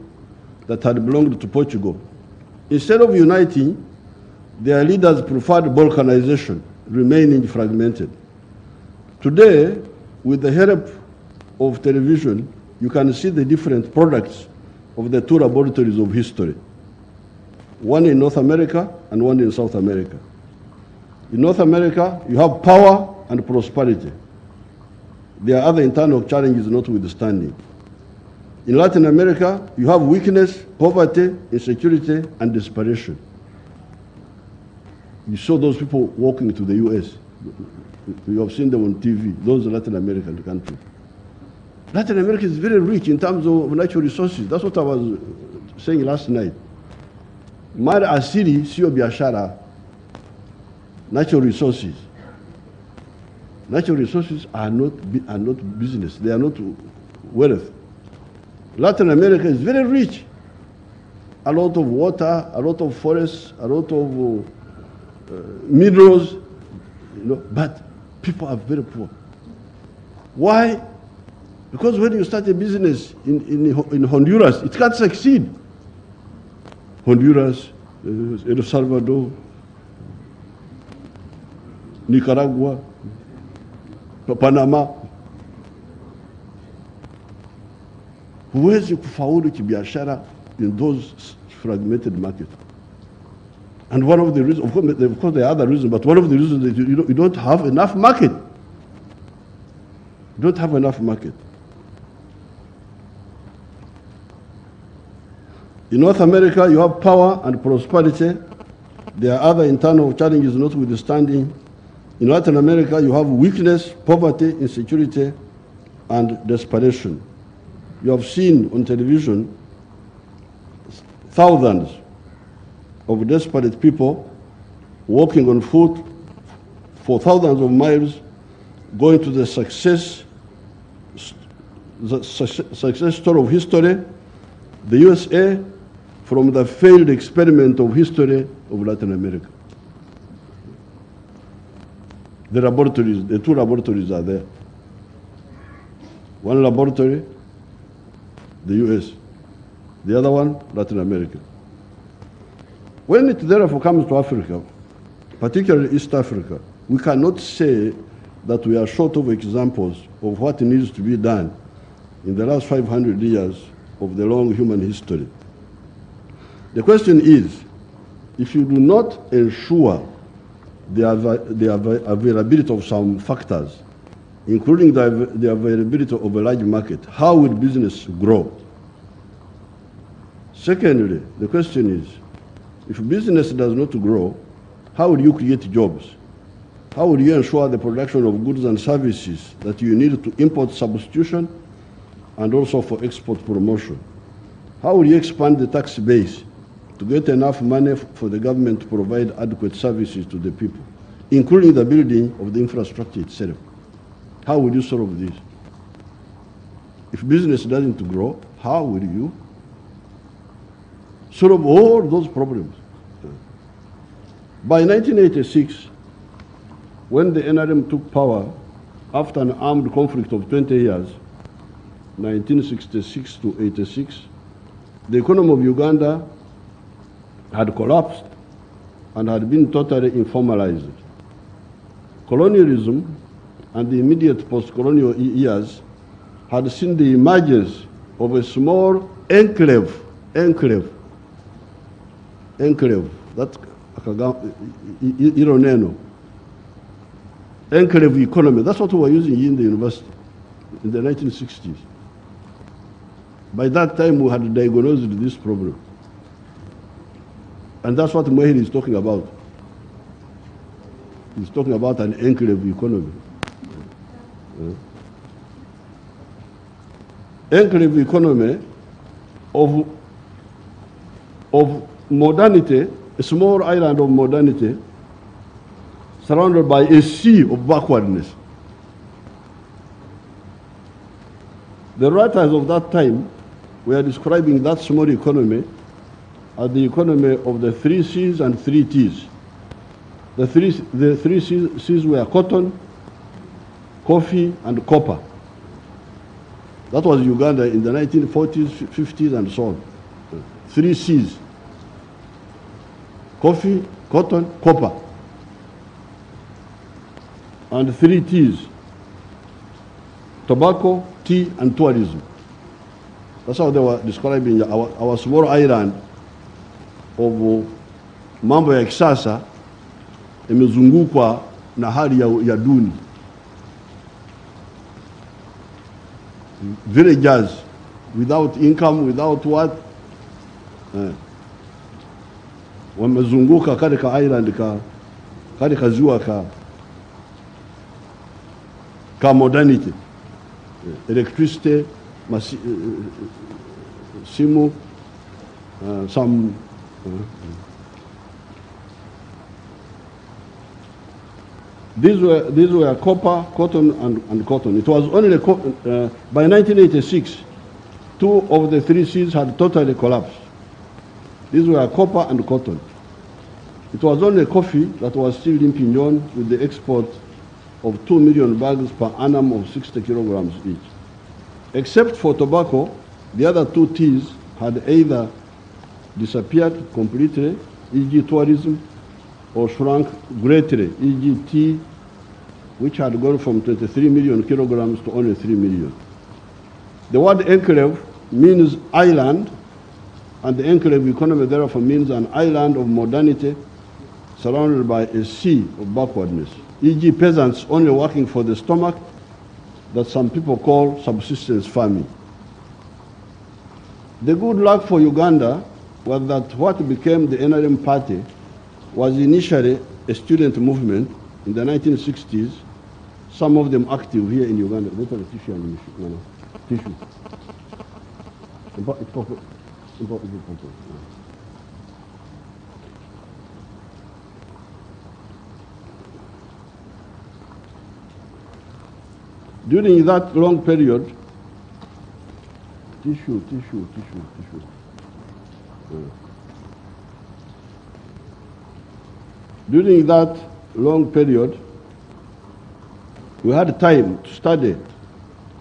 that had belonged to Portugal. Instead of uniting, their leaders preferred balkanization, remaining fragmented. Today, with the help of television, you can see the different products of the two laboratories of history, one in North America and one in South America. In North America, you have power and prosperity. There are other internal challenges notwithstanding. In Latin America, you have weakness, poverty, insecurity, and desperation. You saw those people walking to the US. You have seen them on TV, those Latin American countries. Latin America is very rich in terms of natural resources. That's what I was saying last night. Mali asili sio biashara, natural resources. Natural resources are not business. They are not wealth. Latin America is very rich. A lot of water, a lot of forests, a lot of minerals, but people are very poor. Why? Because when you start a business in Honduras, it can't succeed. Honduras, El Salvador, Nicaragua, Panama. Huwezi kufaulu kibiashara in those fragmented markets. And one of the reasons, of course there are other reasons, but one of the reasons is you don't have enough market. You don't have enough market. In North America, you have power and prosperity. There are other internal challenges notwithstanding. In Latin America, you have weakness, poverty, insecurity, and desperation. You have seen on television thousands of desperate people walking on foot for thousands of miles, going to the success story of history, the USA, from the failed experiment of history of Latin America. The laboratories, the two laboratories are there. One laboratory, the US. The other one, Latin America. When it therefore comes to Africa, particularly East Africa, we cannot say that we are short of examples of what needs to be done in the last 500 years of the long human history. The question is, if you do not ensure the availability of some factors, including the availability of a large market, how will business grow? Secondly, the question is, if business does not grow, how will you create jobs? How will you ensure the production of goods and services that you need to import substitution and also for export promotion? How will you expand the tax base to get enough money for the government to provide adequate services to the people, including the building of the infrastructure itself. How will you solve this? If business doesn't grow, how will you solve all those problems? By 1986, when the NRM took power after an armed conflict of 20 years, 1966 to 86, the economy of Uganda had collapsed and had been totally informalized. Colonialism and the immediate post-colonial years had seen the emergence of a small enclave, that's Ironeno, enclave economy. That's what we were using in the university in the 1960s. By that time, we had diagnosed this problem. And that's what Muhiri is talking about. He's talking about an enclave economy. Enclave economy of modernity, a small island of modernity, surrounded by a sea of backwardness. The writers of that time were describing that small economy as the economy of the 3 C's and 3 T's. The three C's were cotton, coffee, and copper. That was Uganda in the 1940s, 50s, and so on. 3 C's: coffee, cotton, copper. And 3 T's: tobacco, tea, and tourism. That's how they were describing our small island of mambo ya kisasa imezungukwa na hali ya duni. Villagers without income, without what? Wamezunguka katika island katika ziwa ka modernity. Electricity, simu, some these were copper, cotton, and cotton. It was only by 1986, 2 of the 3 C's had totally collapsed. These were copper and cotton. It was only coffee that was still limping on with the export of 2 million bags per annum of 60 kilograms each. Except for tobacco, the other 2 T's had either disappeared completely, e.g. tourism, or shrunk greatly, e.g. tea, which had gone from 23 million kilograms to only 3 million. The word enclave means island, and the enclave economy therefore means an island of modernity surrounded by a sea of backwardness, e.g. peasants only working for the stomach, that some people call subsistence farming. The good luck for Uganda was that what became the NRM party was initially a student movement in the 1960s, some of them active here in Uganda. Tissue. During that long period, tissue. During that long period, we had time to study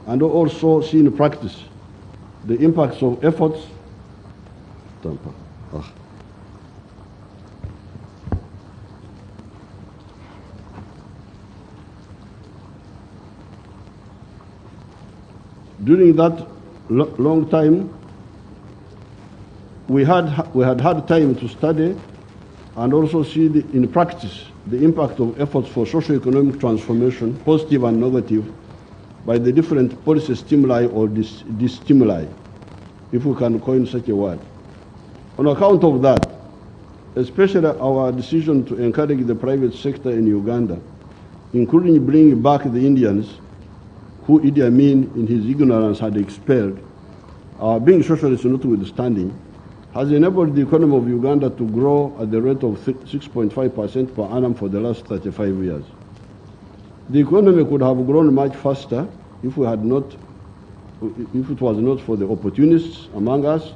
and also see in practice the impacts of efforts. During that long time, we had had time to study and also see in practice the impact of efforts for socio-economic transformation, positive and negative, by the different policy stimuli or disstimuli, if we can coin such a word. On account of that, especially our decision to encourage the private sector in Uganda, including bringing back the Indians who Idi Amin in his ignorance had expelled, our being socialists notwithstanding, has enabled the economy of Uganda to grow at the rate of 6.5% per annum for the last 35 years. The economy could have grown much faster if it was not for the opportunists among us,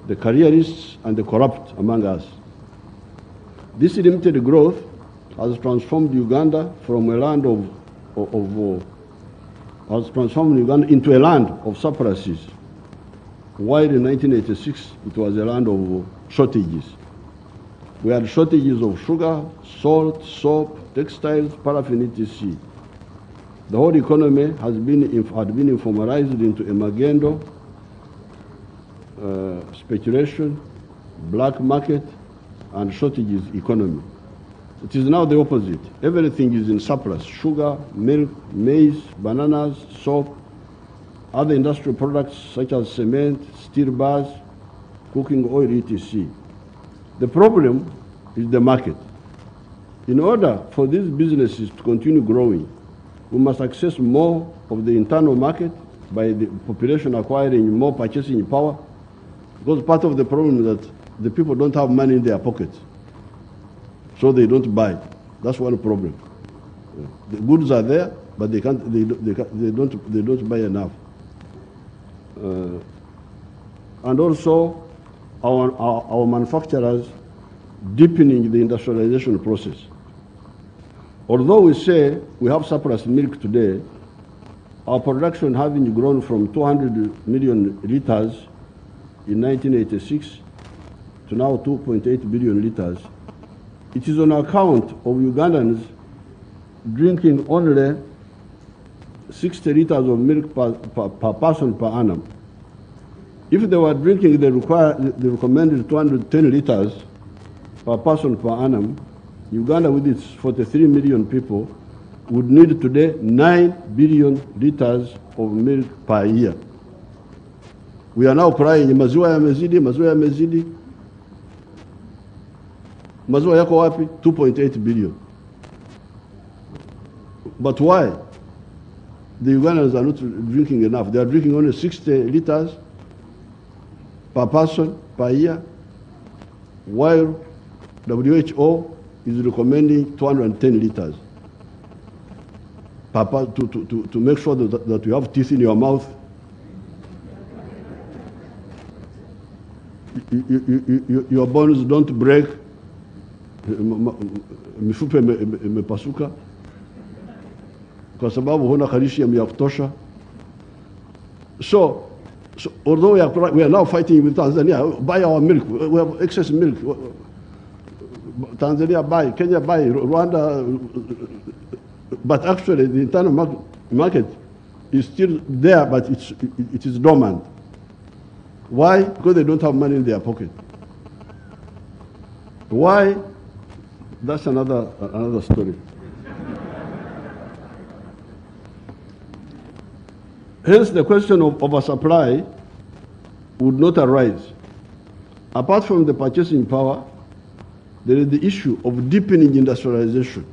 the careerists, and the corrupt among us. This limited growth has transformed Uganda from a land into a land of surpluses, while in 1986 it was a land of shortages. We had shortages of sugar, salt, soap, textiles, paraffin, etc. The whole economy had been informalized into a magendo, speculation, black market, and shortages economy. It is now the opposite. Everything is in surplus: sugar, milk, maize, bananas, soap, other industrial products such as cement, steel bars, cooking oil, etc. The problem is the market. In order for these businesses to continue growing, we must access more of the internal market by the population acquiring more purchasing power, because part of the problem is that the people don't have money in their pockets, so they don't buy. That's one problem. The goods are there, but they don't buy enough. And also our manufacturers deepening the industrialization process. Although we say we have surplus milk today, our production having grown from 200 million liters in 1986 to now 2.8 billion liters, it is on account of Ugandans drinking only 60 liters of milk per person per annum. If they were drinking the recommended 210 liters per person per annum, Uganda, with its 43 million people, would need today 9 billion liters of milk per year. We are now crying, maziwa yamezidi, maziwa yamezidi. Maziwa yako wapi? 2.8 billion. But why? The Ugandans are not drinking enough. They are drinking only 60 liters per person per year, while WHO is recommending 210 liters to make sure that you have teeth in your mouth. Your bones don't break. Mifupa imepasuka kwa sababu huna calcium ya kutosha. So although we are now fighting with Tanzania, buy our milk. We have excess milk. Tanzania buy, Kenya buy, Rwanda, but actually the internal market is still there, but it is dormant. Why? Because they don't have money in their pocket. Why? That's another story. Hence, the question of oversupply would not arise. Apart from the purchasing power, there is the issue of deepening industrialization.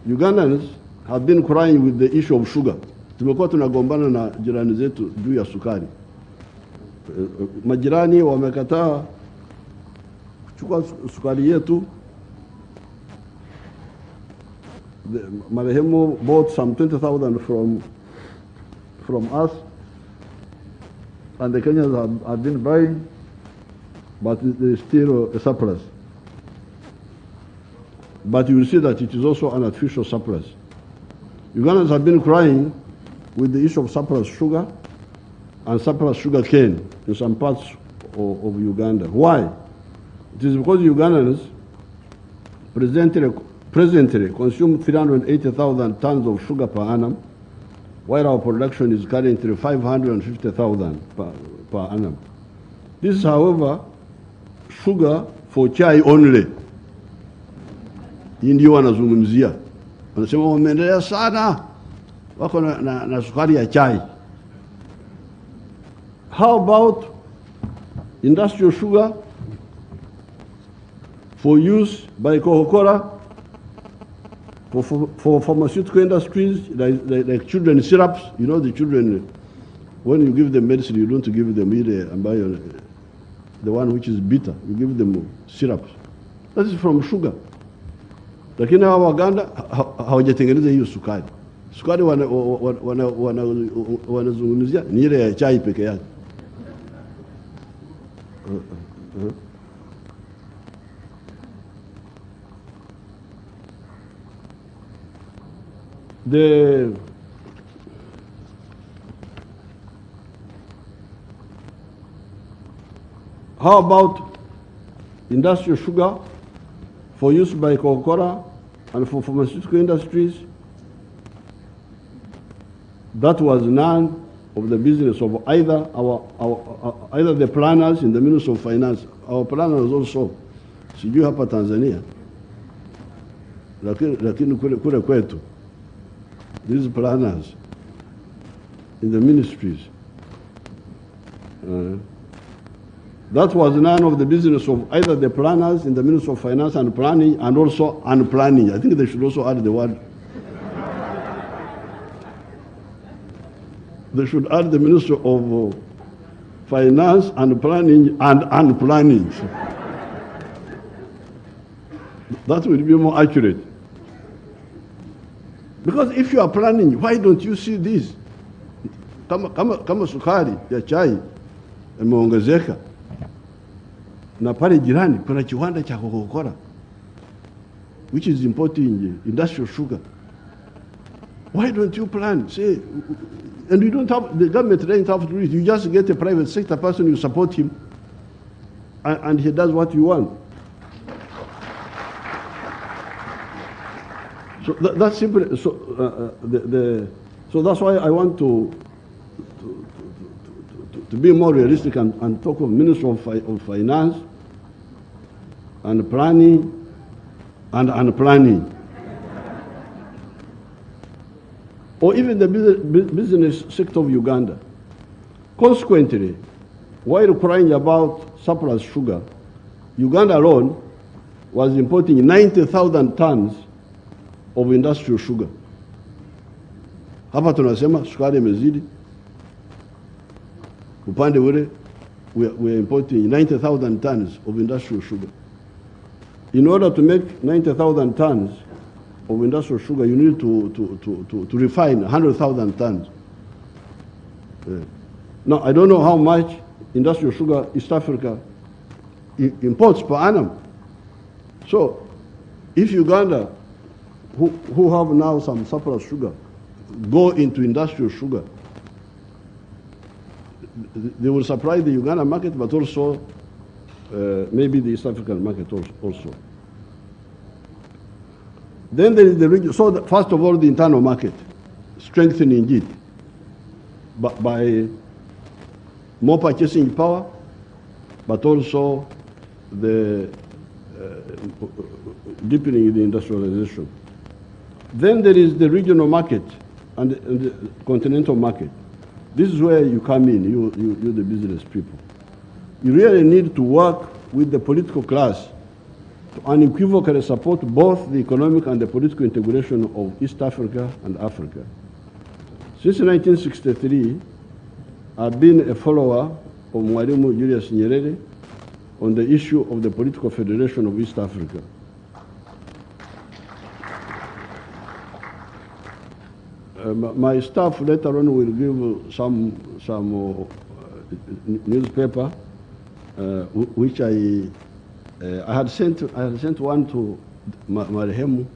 Ugandans have been crying with the issue of sugar. Tumekuwa tunagombana na jirani zetu juu ya sukari. Majirani wamekataa kuchukua sukari yetu. Marehemu bought some 20,000 from us, and the Kenyans have been buying, but there is still a surplus. But you will see that it is also an artificial surplus. Ugandans have been crying with the issue of surplus sugar and surplus sugar cane in some parts of Uganda. Why? It is because Ugandans presently consume 380,000 tons of sugar per annum, while our production is currently 550,000 per annum. This is, however, sugar for chai only. Hii ndio wanazungumzia. Wanasema wameendelea sana, wako na sukari ya chai. How about industrial sugar for use by Coca-Cola, for pharmaceutical industries, like children's syrups? You know, the children, when you give them medicine, you don't give them either the one which is bitter. You give them syrup. That is from sugar. Lakini hawa Waganda hawajatengeneza hiyo sukari. Sukari wanazungumzia ni ile ya chai peke yake. How about industrial sugar for use by Coca-Cola and for pharmaceutical industries? That was none of the business of either either the planners in the Ministry of Finance. Our planners also, sijui hapa Tanzania, lakini kule kwetu, these planners in the ministries, that was none of the business of either the planners in the Ministry of Finance and Planning, and also unplanning. I think they should also add the word. They should add the Ministry of Finance and Planning and unplanning. That would be more accurate. Because if you are planning, why don't you see this? Kama sukari ya chai imeongezeka, na pale jirani kuna kiwanda cha Coca-Cola which is importing industrial sugar. Why don't you plan? Say, and you don't have, the government doesn't have to do it. You just get a private sector person, you support him, and he does what you want. So that's simple. So so that's why I want to be more realistic and talk of Ministry of Finance and Planning and unplanning. Or even the business sector of Uganda. Consequently, while crying about surplus sugar, Uganda alone was importing 90,000 tons of industrial sugar. Hapa tunasema sukari imezidi. Upande ule, we are importing 90,000 tons of industrial sugar. In order to make 90,000 tons of industrial sugar, you need to refine 100,000 tons. Now, I don't know how much industrial sugar East Africa imports per annum. So, if Uganda, who have now some surplus sugar, go into industrial sugar, they will supply the Uganda market, but also maybe the East African market also. Then there is the region. So first of all, the internal market, strengthening it by more purchasing power, but also the deepening the industrialization. Then there is the regional market and the continental market. This is where you come in, you the business people. You really need to work with the political class to unequivocally support both the economic and the political integration of East Africa and Africa. Since 1963, I've been a follower of Mwalimu Julius Nyerere on the issue of the political federation of East Africa. My staff later on will give some newspaper which I had sent one to Marehemu.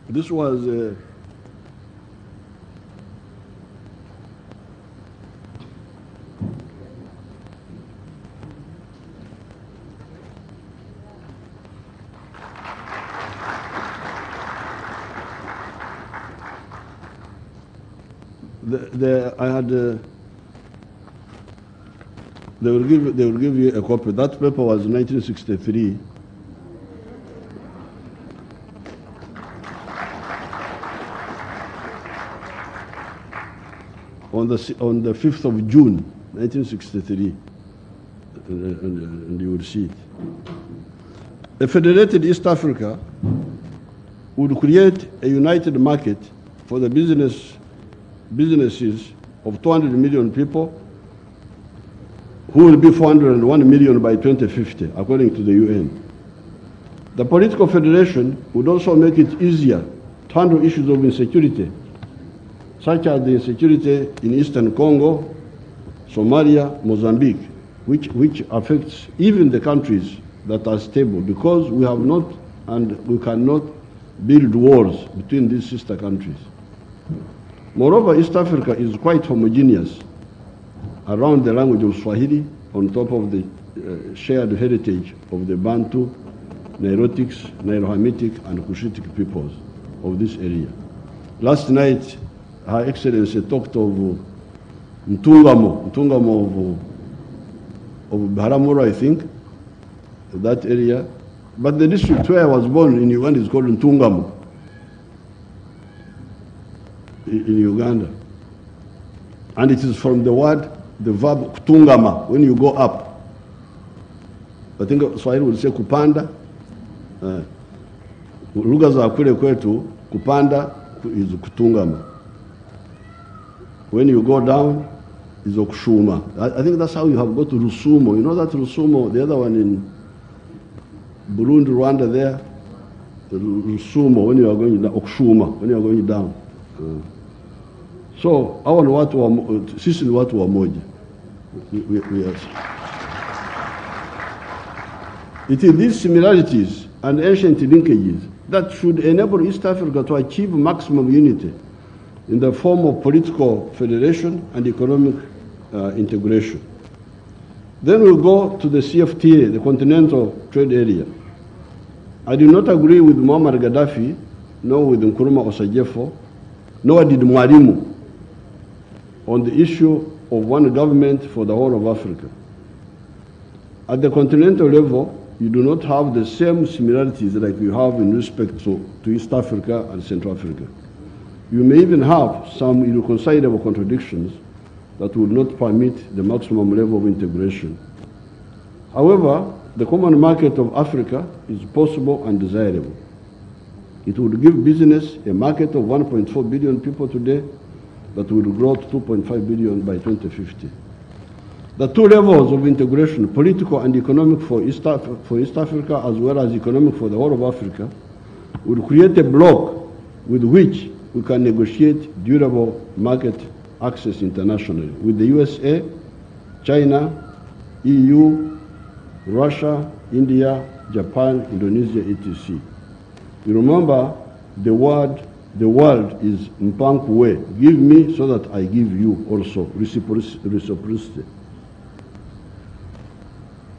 This was I had. They will give you a copy. That paper was 1963. On the 5th of June, 1963, and you will see it. A federated East Africa would create a united market for the businesses of 200 million people, who will be 401 million by 2050, according to the UN. The political federation would also make it easier to handle issues of insecurity, such as the insecurity in Eastern Congo, Somalia, Mozambique, which affects even the countries that are stable, because we have not and we cannot build walls between these sister countries. Moreover, East Africa is quite homogeneous around the language of Swahili, on top of the shared heritage of the Bantu, Nilotics, Nilo-Hamitic, and Cushitic peoples of this area. Last night, Her Excellency talked of Ntungamo of Biharamulo, I think, that area. But the district where I was born in Uganda is called Ntungamo, in Uganda. And it is from the verb kutungama, when you go up. I think Swahili will say kupanda. Lugha za kule kwetu, kupanda is kutungama. When you go down, is okushuma. I think that's how you have got to Rusumo. You know that Rusumo, the other one in Burundi, Rwanda there, Rusumo, when you are going down, okushuma, when you are going down. So, hawa ni watu wa, sisi ni watu wa moja. It is these similarities and ancient linkages that should enable East Africa to achieve maximum unity in the form of political federation and economic integration. Then we'll go to the CFTA, the Continental Trade Area. I do not agree with Muammar Gaddafi, nor with Nkrumah Osajefo, nor did Mwalimu, on the issue of one government for the whole of Africa. At the continental level, you do not have the same similarities like you have in respect to East Africa and Central Africa. You may even have some irreconcilable contradictions that would not permit the maximum level of integration. However, the common market of Africa is possible and desirable. It would give business a market of 1.4 billion people today that will grow to 2.5 billion by 2050. The two levels of integration, political and economic for East Africa, as well as economic for the whole of Africa, will create a bloc with which we can negotiate durable market access internationally with the USA, China, EU, Russia, India, Japan, Indonesia, etc. You remember the world is Mpankuwe. Give me so that I give you also. Reciprocity.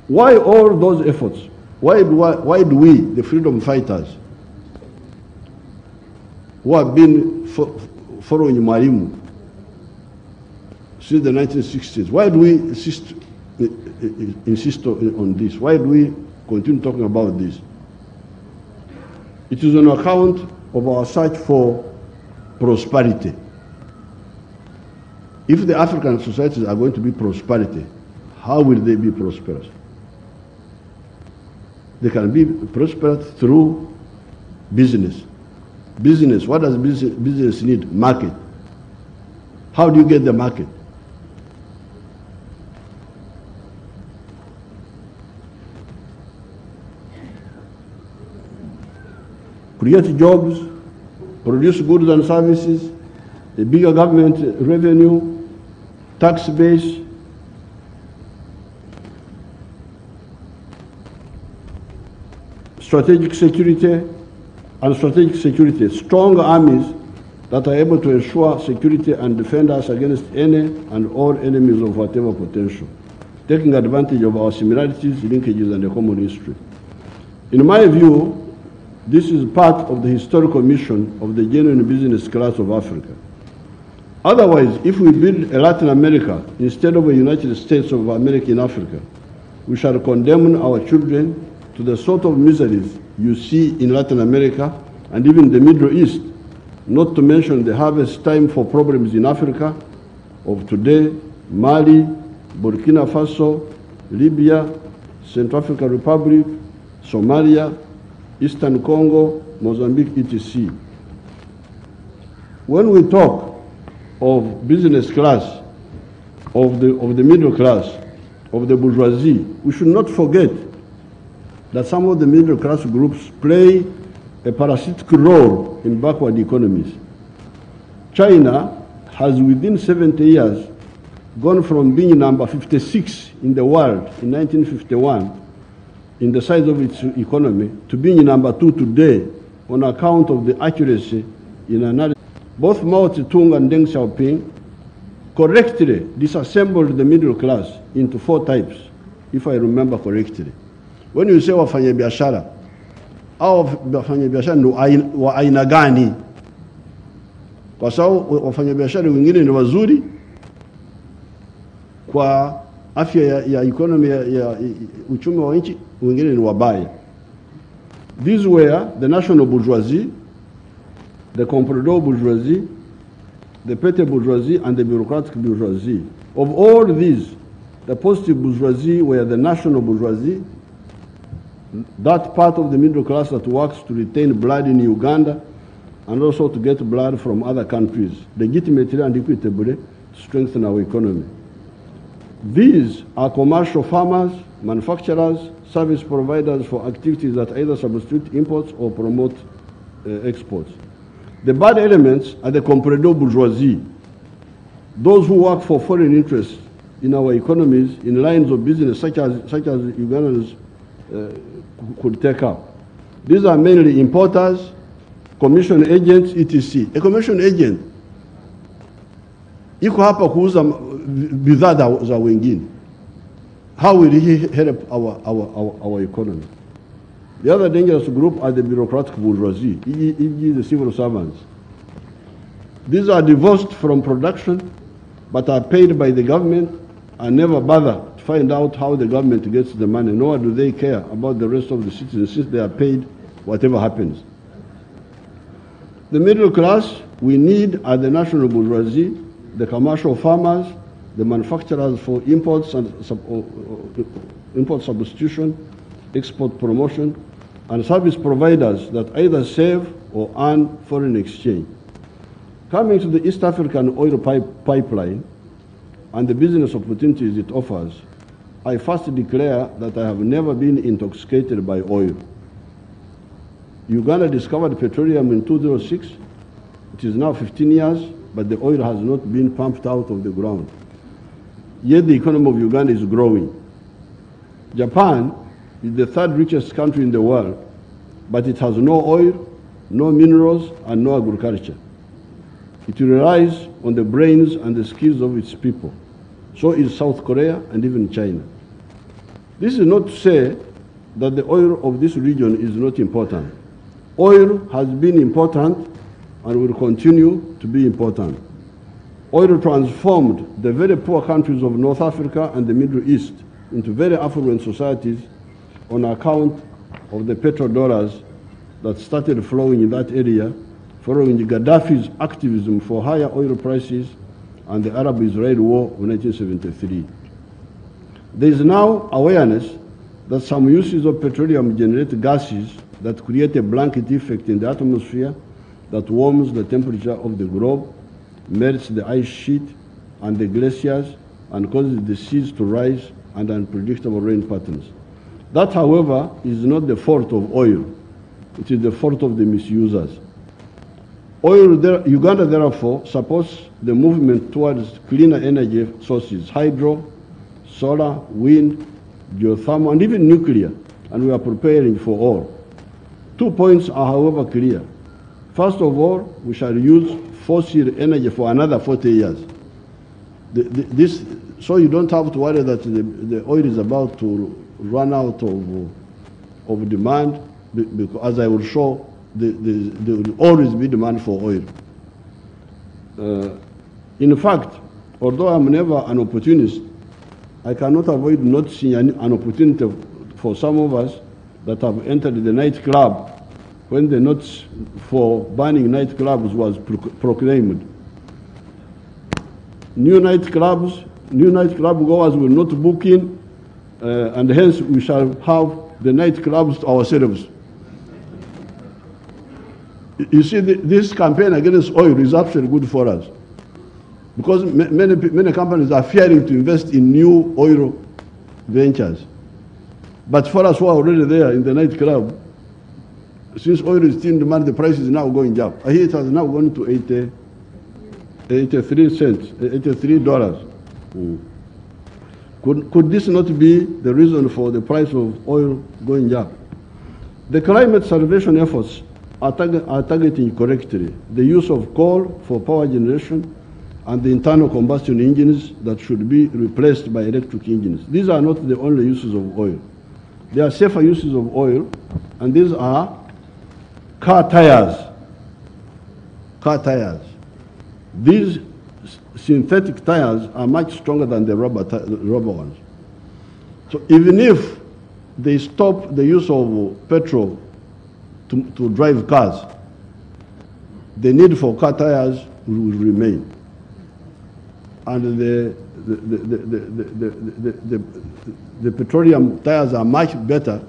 Why all those efforts? Why do we, the freedom fighters, who have been following Mwalimu since the 1960s, why do we insist on this? Why do we continue talking about this? It is on account of our search for prosperity. If the African societies are going to be prosperity, how will they be prosperous? They can be prosperous through business. Business, what does business need? Market. How do you get the market? Create jobs, produce goods and services, a bigger government revenue, tax base, strategic security, strong armies that are able to ensure security and defend us against any and all enemies of whatever potential, taking advantage of our similarities, linkages, and a common history. In my view, this is part of the historical mission of the genuine business class of Africa. Otherwise, if we build a Latin America instead of a United States of America in Africa, we shall condemn our children to the sort of miseries you see in Latin America and even the Middle East, not to mention the harvest time for problems in Africa of today, Mali, Burkina Faso, Libya, Central African Republic, Somalia, Eastern Congo, Mozambique, etc. When we talk of business class, of the middle class, of the bourgeoisie, we should not forget that some of the middle class groups play a parasitic role in backward economies. China has within 70 years gone from being number 56 in the world in 1951 in the size of its economy to being number 2 today on account of the accuracy in analysis. Both Mao Zedong and Deng Xiaoping correctly disassembled the middle class into 4 types, if I remember correctly. When you say wafanyabiashara, hao wafanyabiashara ni wa aina gani? Kwa sababu wafanyabiashara wengine ni wazuri kwa afya ya economy ya uchumi wa nchi, wengine ni wabaya. These were the national bourgeoisie, the comprador bourgeoisie, the petty bourgeoisie, and the bureaucratic bourgeoisie. Of all these, the positive bourgeoisie were the national bourgeoisie, that part of the middle class that works to retain blood in Uganda and also to get blood from other countries, legitimately and equitably, to strengthen our economy. These are commercial farmers, manufacturers, service providers for activities that either substitute imports or promote exports. The bad elements are the comprador bourgeoisie, those who work for foreign interests in our economies in lines of business such as Ugandans could take up. These are mainly importers, commission agents, etc. A commission agent iko hapa kuuza bidhaa za wengine. How will he help our economy? The other dangerous group are the bureaucratic bourgeoisie, e.g. the civil servants. These are divorced from production, but are paid by the government and never bother to find out how the government gets the money, nor do they care about the rest of the citizens since they are paid whatever happens. The middle class we need are the national bourgeoisie, the commercial farmers, the manufacturers for imports and import substitution, export promotion, and service providers that either save or earn foreign exchange. Coming to the East African oil pipeline and the business opportunities it offers, I first declare that I have never been intoxicated by oil. Uganda discovered petroleum in 2006. It is now 15 years, but the oil has not been pumped out of the ground. Yet the economy of Uganda is growing. Japan is the 3rd richest country in the world, but it has no oil, no minerals, and no agriculture. It relies on the brains and the skills of its people. So is South Korea and even China. This is not to say that the oil of this region is not important. Oil has been important and will continue to be important. Oil transformed the very poor countries of North Africa and the Middle East into very affluent societies on account of the petrodollars that started flowing in that area following Gaddafi's activism for higher oil prices and the Arab-Israeli War of 1973. There is now awareness that some uses of petroleum generate gases that create a blanket effect in the atmosphere that warms the temperature of the globe, melts the ice sheet and the glaciers, and causes the seas to rise and unpredictable rain patterns. That, however, is not the fault of oil. It is the fault of the misusers. Uganda, therefore, supports the movement towards cleaner energy sources, hydro, solar, wind, geothermal, and even nuclear, and we are preparing for all. 2 points are, however, clear. First of all, we shall use fossil energy for another 40 years. So you don't have to worry that the oil is about to run out of demand, because as I will show, there will always be demand for oil. In fact, although I'm never an opportunist, I cannot avoid not seeing an opportunity for some of us that have entered the nightclub when the notice for banning nightclubs was proclaimed. New nightclub goers will not book in, and hence we shall have the nightclubs to ourselves. You see, this campaign against oil is actually good for us, because many companies are fearing to invest in new oil ventures. But for us who are already there in the nightclub, since oil is still in demand, the price is now going up. I hear it has now gone to 83 cents, $83. Could this not be the reason for the price of oil going up? The climate salvation efforts are targeting correctly the use of coal for power generation and the internal combustion engines that should be replaced by electric engines. These are not the only uses of oil. There are safer uses of oil, and these are car tires. Car tires. These synthetic tires are much stronger than the rubber ones. So even if they stop the use of petrol to drive cars, the need for car tires will remain. And the petroleum tires are much better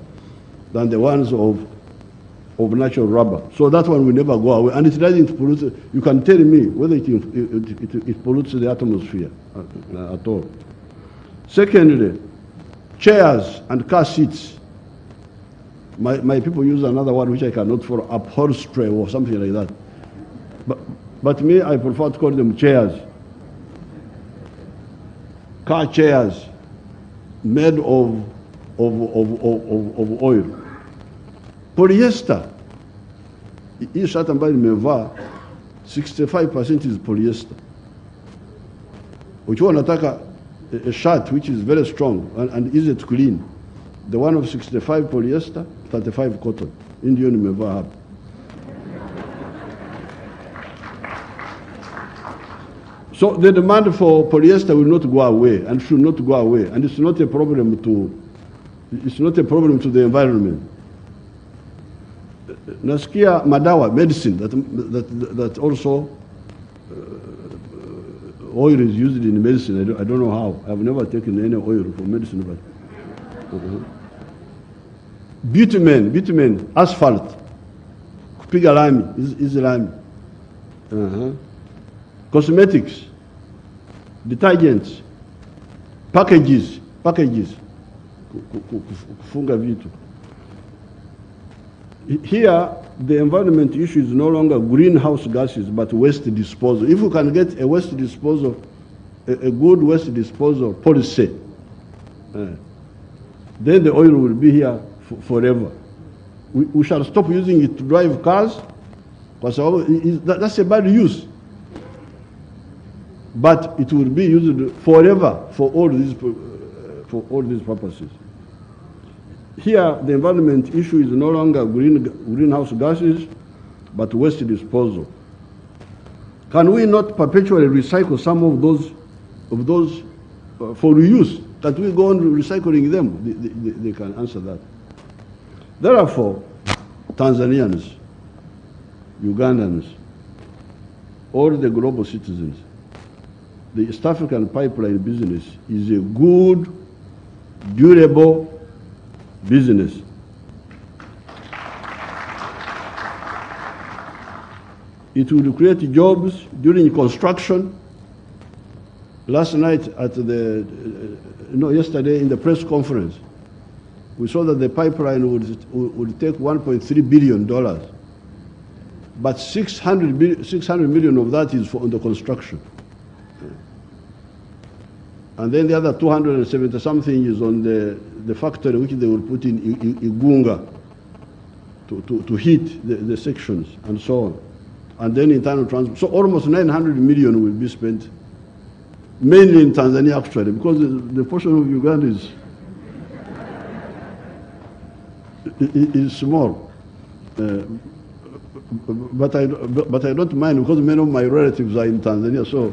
than the ones of natural rubber. So that one will never go away. And it doesn't pollute. You can tell me whether it pollutes the atmosphere at all. Secondly, chairs and car seats. My people use another word which I cannot follow, upholstery or something like that. But me, I prefer to call them chairs. Car chairs made of oil. Polyester. Hii shati ambayo nimevaa 65% is polyester. Ukiwa unataka a shirt which is very strong and easy to clean, the one of 65 polyester, 35 cotton. Ndio nimevaa hapa. So the demand for polyester will not go away and should not go away, and it's not a problem to the environment. Nasikia madawa, medicine, that also oil is used in medicine. I don't know how. I've never taken any oil for medicine, but bitumen, asphalt, kupiga lami, is lami. Cosmetics, detergents, packages, kufunga vitu. Here, the environment issue is no longer greenhouse gases, but waste disposal. If we can get a waste disposal, a good waste disposal policy, then the oil will be here forever. We shall stop using it to drive cars, because that's a bad use. But it will be used forever for all these purposes. Here, the environment issue is no longer greenhouse gases, but waste disposal. Can we not perpetually recycle some of those for reuse? That we go on recycling them? They can answer that. Therefore, Tanzanians, Ugandans, all the global citizens, the East African pipeline business is a good, durable business. It will create jobs during construction. Last night at yesterday in the press conference, we saw that the pipeline would take $1.3 billion, but 600 million of that is for the construction. And then the other 270 something is on the factory which they will put in Igunga to heat the sections and so on. And then internal transport. So almost 900 million will be spent, mainly in Tanzania actually, because the portion of Uganda is small. But I don't mind, because many of my relatives are in Tanzania, so.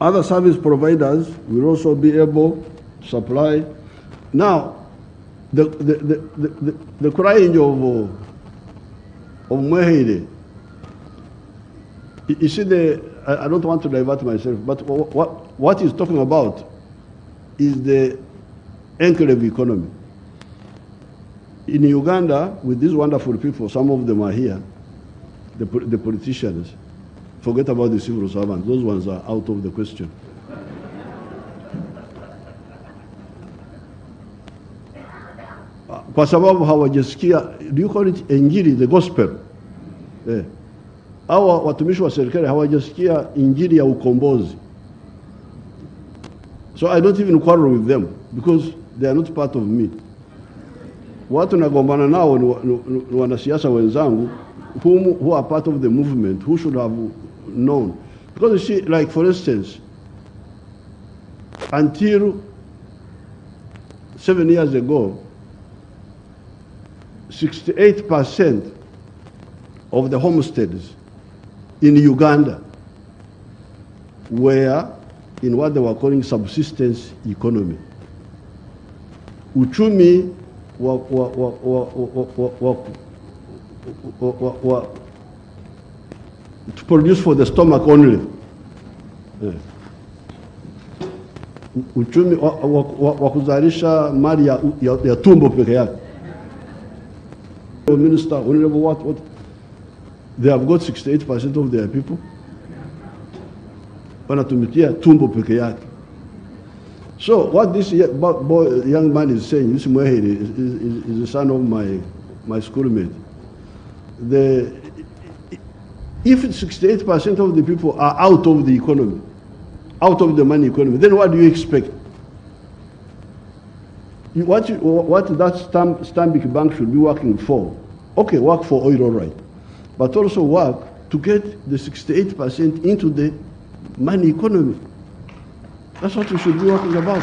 Other service providers will also be able to supply. Now, the crying of Mwehide, you see, I don't want to divert myself, but what he's talking about is the enclave economy. In Uganda, with these wonderful people, some of them are here, the politicians, forget about the civil servants, those ones are out of the question. Kwa sababu hawajasikia, do you call it injili, the gospel? Hawa watumishi wa serikali hawajasikia injili ya ukombozi. So I don't even quarrel with them because they are not part of me. Watu nagombana nao ni wanasiasa wenzangu who are part of the movement, who should have known. Because you see, like for instance, until 7 years ago, 68% of the homesteads in Uganda were in what they were calling subsistence economy. Uchumi to produce for the stomach only. Uchumi wa kuzalisha mali ya tumbo peke yake. Minister, what? They have got 68% of their people. Wanatumikia tumbo peke yake. So what this young man is saying, this Yoweri is the son of my schoolmate. If 68% of the people are out of the economy, out of the money economy, then what do you expect? What that Stanbic Bank should be working for? Okay, work for oil, all right. But also work to get the 68% into the money economy. That's what we should be working about.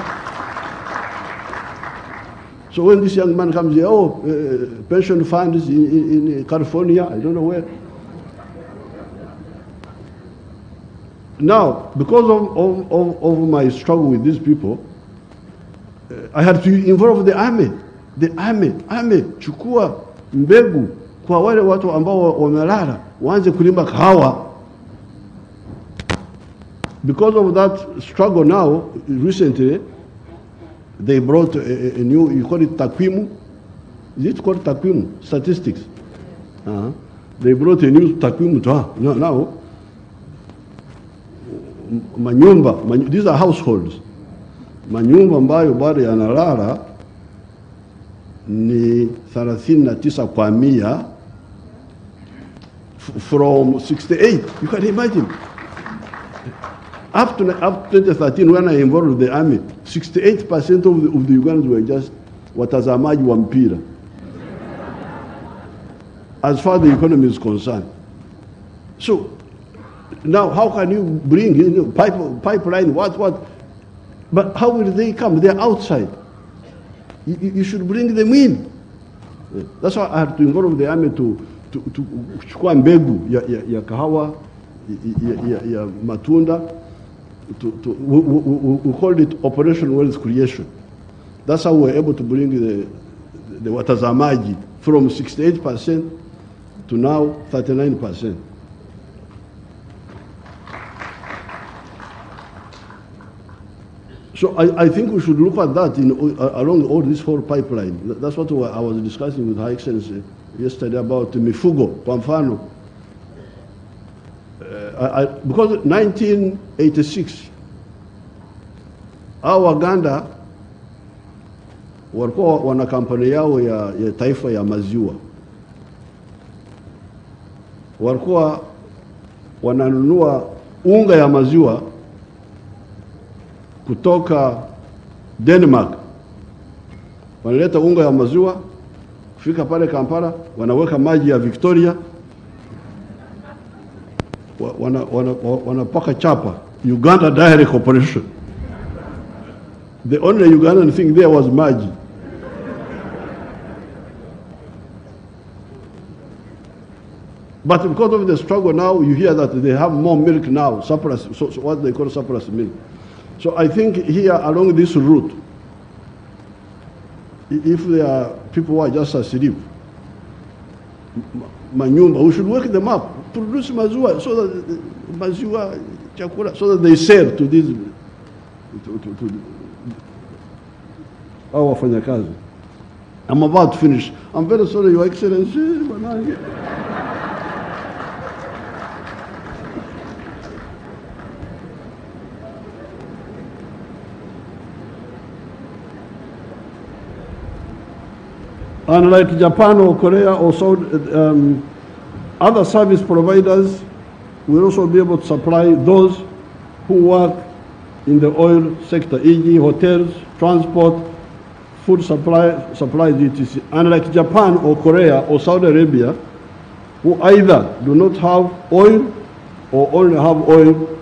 So when this young man comes here, pension funds in California, I don't know where. Now, because of my struggle with these people, I had to involve the army. The army, chukua mbegu kwa wale watu ambao wamelala, waanze kulima kahawa. Because of that struggle now, recently, they brought a new, you call it takwimu? Is it called takwimu? Statistics. They brought a new takwimu to her. Now, manyumba, these are households. Manyumba ambayo bado yanalala ni 39 kwa 100 from 68. You can imagine. Up to 2013, when I involved the army, 68% of the Ugandans were just watazamaji wa mpira. As far as the economy is concerned. So, now how can you bring pipeline, what? But how will they come? They're outside. You should bring them in. That's why I had to involve the army to kuchukua mbegu ya kahawa, ya matunda. We called it Operation Wealth Creation. That's how we were able to bring the watazamaji from 68% to now 39%. So I think we should look at that along all this whole pipeline. That's what I was discussing with Her Excellency yesterday about mifugo, kwa mfano. Because 1986, our Uganda walikuwa wana kampani yao ya taifa ya maziwa. Walikuwa wananunua unga ya maziwa kutoka Denmark. Wanaleta unga ya maziwa, kufika pale Kampala, wanaweka maji ya Victoria, wanapaka chapa, Uganda Dairy Corporation. The only Ugandan thing there was maji. But because of the struggle now, you hear that they have more milk now, surplus, so what they call surplus milk. So I think here along this route, if there are people who are just asleep, manyumba, we should wake them up. produce maziwa, so that maziwa chakula, so that they sell to these to our wafanyakazi. I'm about to finish. I'm very sorry, Your Excellency. Unlike Japan or Korea or other service providers, will also be able to supply those who work in the oil sector, e.g. hotels, transport, food supply, etc. Unlike Japan or Korea or Saudi Arabia, who either do not have oil or only have oil,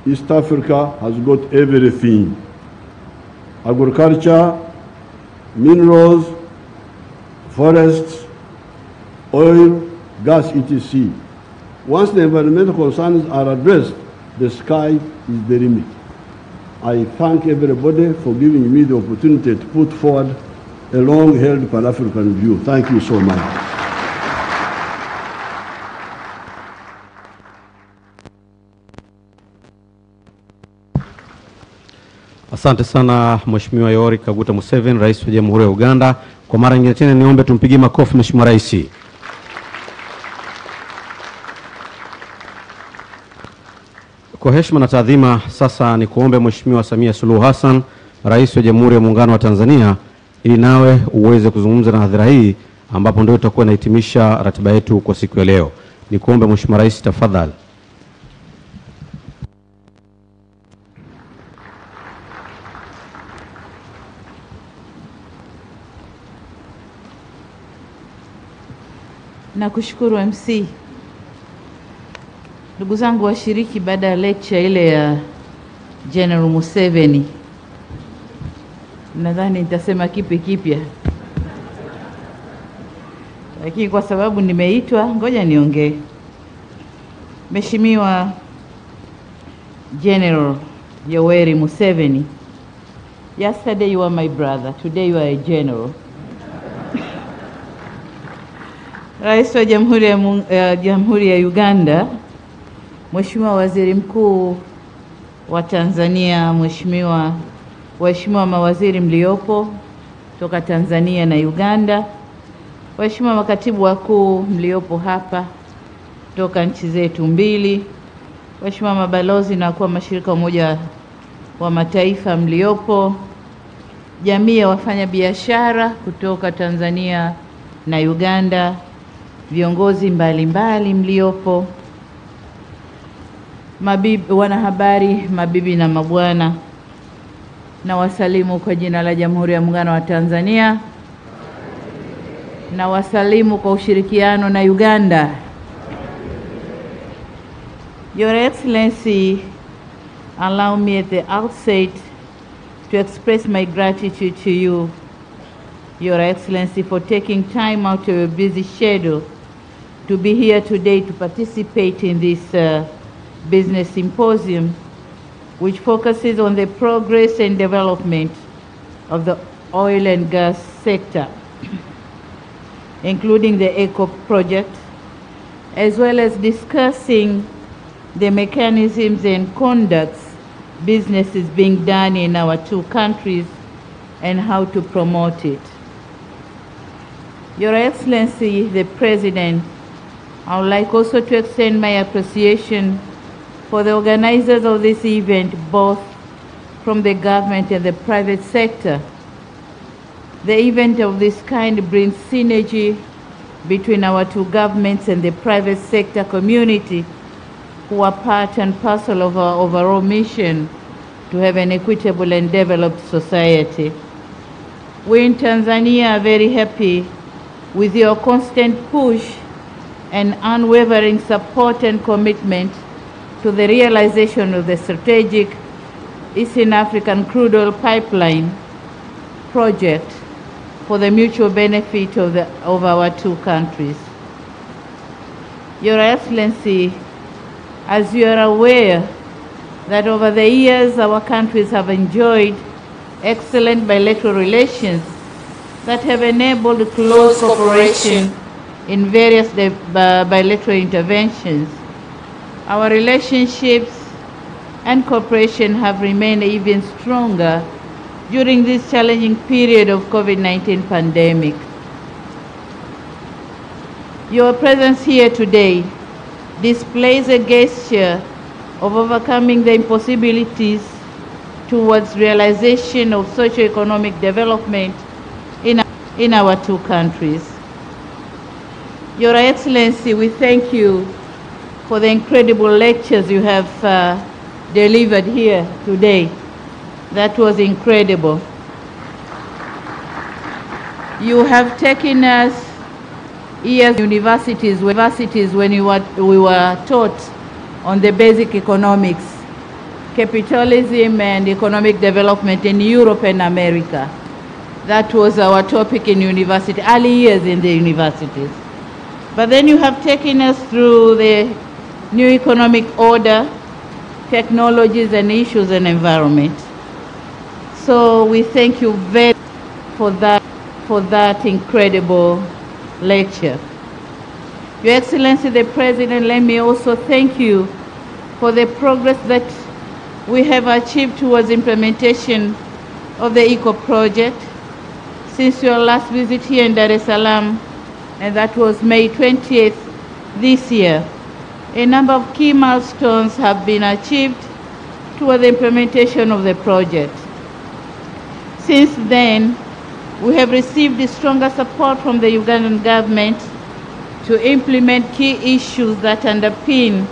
East Africa has got everything. Agriculture, minerals, forests, oil, gas, etc. Once the environmental concerns are addressed, the sky is the limit. I thank everybody for giving me the opportunity to put forward a long-held Pan-African view. Thank you so much. Asante sana Mheshimiwa Yoweri Kaguta Museveni, Rais wa Jamhuri ya Uganda. Kwa mara nyingine tena niombe tumpigie makofi Mheshimiwa Rais. Kwa heshima na taadhima, sasa ni kuombe Mheshimiwa Samia Suluhu Hassan, Rais wa Jamhuri ya Muungano wa Tanzania, ili nawe uweze kuzungumza na hadhira hii ambapo ndio tutakuwa nahitimisha ratiba yetu kwa siku ya leo. Ni kuombe Mheshimiwa Rais, tafadhali. Na kushukuru MC. Ndugu zangu washiriki, baada ya lecture ile ya General Museveni, nadhani nitasema kipi kipya, lakini kwa sababu nimeitwa ngoja niongee. Mheshimiwa General Yoweri Museveni, yesterday you were my brother, today you are a general. Rais wa Jamhuri ya Uganda, Mheshimiwa Waziri Mkuu wa Tanzania, waheshimiwa mawaziri mliopo toka Tanzania na Uganda, waheshimiwa makatibu wakuu mliopo hapa toka nchi zetu mbili, waheshimiwa mabalozi na wakuu wa mashirika Umoja wa Mataifa mliopo, jamii ya wafanyabiashara kutoka Tanzania na Uganda, viongozi mbalimbali mliopo, wanahabari, mabibi na mabwana, na wasalimu kwa jina la Jamhuri ya Muungano wa Tanzania, na wasalimu kwa ushirikiano na Uganda. Your Excellency, allow me at the outset to express my gratitude to you, Your Excellency, for taking time out of your busy schedule to be here today to participate in this business symposium, which focuses on the progress and development of the oil and gas sector, including the ECO project, as well as discussing the mechanisms and conducts business is being done in our two countries and how to promote it. Your Excellency, the President, I would like also to extend my appreciation for the organizers of this event, both from the government and the private sector. The event of this kind brings synergy between our two governments and the private sector community, who are part and parcel of our overall mission to have an equitable and developed society. We in Tanzania are very happy with your constant push and unwavering support and commitment to the realization of the strategic Eastern African crude oil pipeline project for the mutual benefit of our two countries. Your Excellency, as you are aware that over the years our countries have enjoyed excellent bilateral relations that have enabled close cooperation in various bilateral interventions, our relationships and cooperation have remained even stronger during this challenging period of COVID-19 pandemic. Your presence here today displays a gesture of overcoming the impossibilities towards realization of socio-economic development in our two countries. Your Excellency, we thank you for the incredible lectures you have delivered here today. That was incredible. You have taken us years universities when we were taught on the basic economics, capitalism and economic development in Europe and America. That was our topic in university, early years in the universities. But then you have taken us through the new economic order, technologies and issues and environment. So we thank you very much for that incredible lecture. Your Excellency the President, let me also thank you for the progress that we have achieved towards implementation of the ECO project since your last visit here in Dar es Salaam, and that was May 20th this year. A number of key milestones have been achieved toward the implementation of the project. Since then, we have received stronger support from the Ugandan government to implement key issues that underpin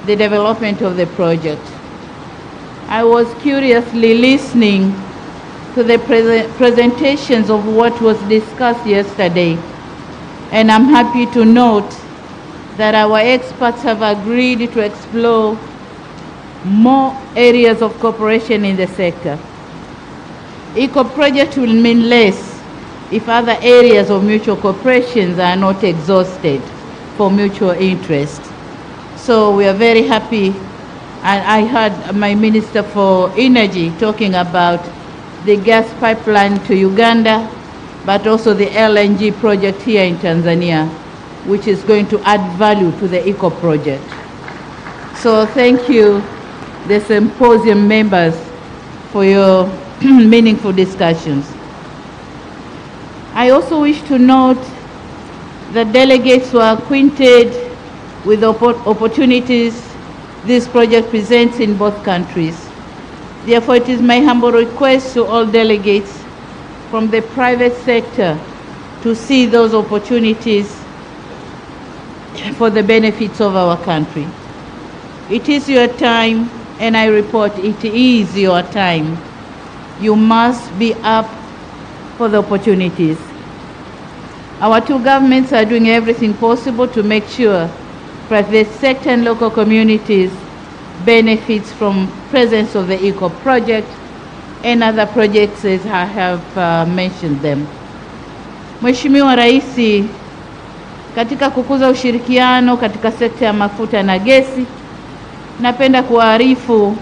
the development of the project. I was curiously listening to the presentations of what was discussed yesterday, and I'm happy to note that our experts have agreed to explore more areas of cooperation in the sector. ECO project will mean less if other areas of mutual cooperation are not exhausted for mutual interest. So we are very happy, and I heard my Minister for Energy talking about the gas pipeline to Uganda, but also the LNG project here in Tanzania, which is going to add value to the ECO project. So thank you, the symposium members, for your meaningful discussions. I also wish to note that delegates were acquainted with the opportunities this project presents in both countries. Therefore, it is my humble request to all delegates from the private sector to see those opportunities for the benefits of our country. It is your time, and I report it is your time. You must be up for the opportunities. Our two governments are doing everything possible to make sure private sector and local communities benefits from presence of the ECO project and other projects as I have mentioned them. Mheshimiwa Rais, katika kukuza ushirikiano katika sekta ya mafuta na gesi, napenda kuwaarifu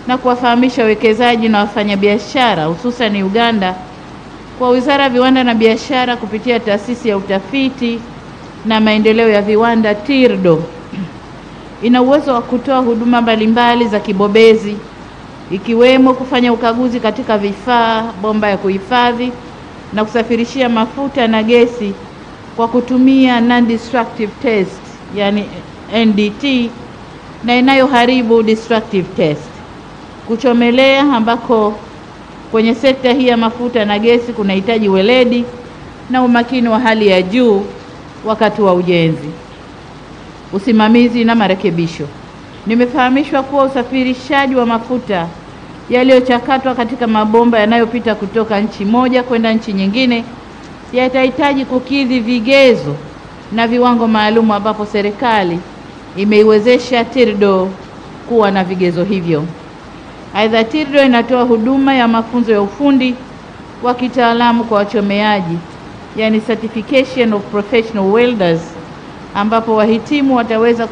na kuwafahamisha wawekezaji na wafanyabiashara hususan Uganda kwa Wizara ya Viwanda na Biashara kupitia Taasisi ya Utafiti na Maendeleo ya Viwanda TIRDO ina uwezo wa kutoa huduma mbalimbali za kibobezi ikiwemo kufanya ukaguzi katika vifaa, bomba ya kuhifadhi na kusafirishia mafuta na gesi kwa kutumia non-destructive test, yani NDT, na inayoharibu destructive test. Kuchomelea ambako kwenye sekta hii ya mafuta na gesi kunahitaji weledi na umakini wa hali ya juu wakati wa ujenzi, usimamizi na marekebisho. Nimefahamishwa kuwa usafirishaji wa mafuta yaliyochakatwa katika mabomba yanayopita kutoka nchi moja kwenda nchi nyingine yatahitaji kukidhi vigezo na viwango maalum, ambapo serikali imeiwezesha TIRDO kuwa na vigezo hivyo. Aidha, TIRDO inatoa huduma ya mafunzo ya ufundi wa kitaalamu kwa wachomeaji, yani certification of professional welders, ambapo wahitimu wataweza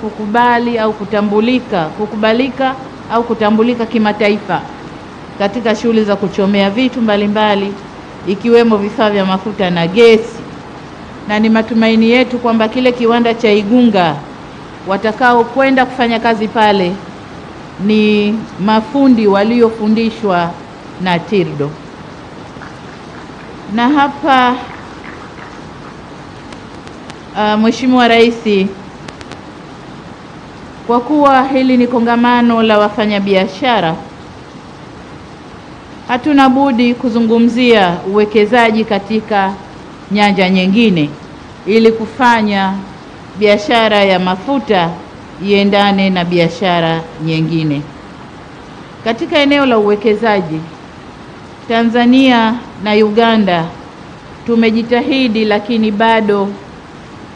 kukubalika au kutambulika kimataifa katika shughuli za kuchomea vitu mbalimbali ikiwemo vifaa vya mafuta na gesi. na ni matumaini yetu kwamba kile kiwanda cha Igunga watakao kwenda kufanya kazi pale ni mafundi waliofundishwa na TIRDO. Na hapa Mheshimiwa Rais, kwa kuwa hili ni kongamano la wafanyabiashara, hatuna budi kuzungumzia uwekezaji katika nyanja nyingine ili kufanya biashara ya mafuta iendane na biashara nyingine. Katika eneo la uwekezaji, Tanzania na Uganda tumejitahidi, lakini bado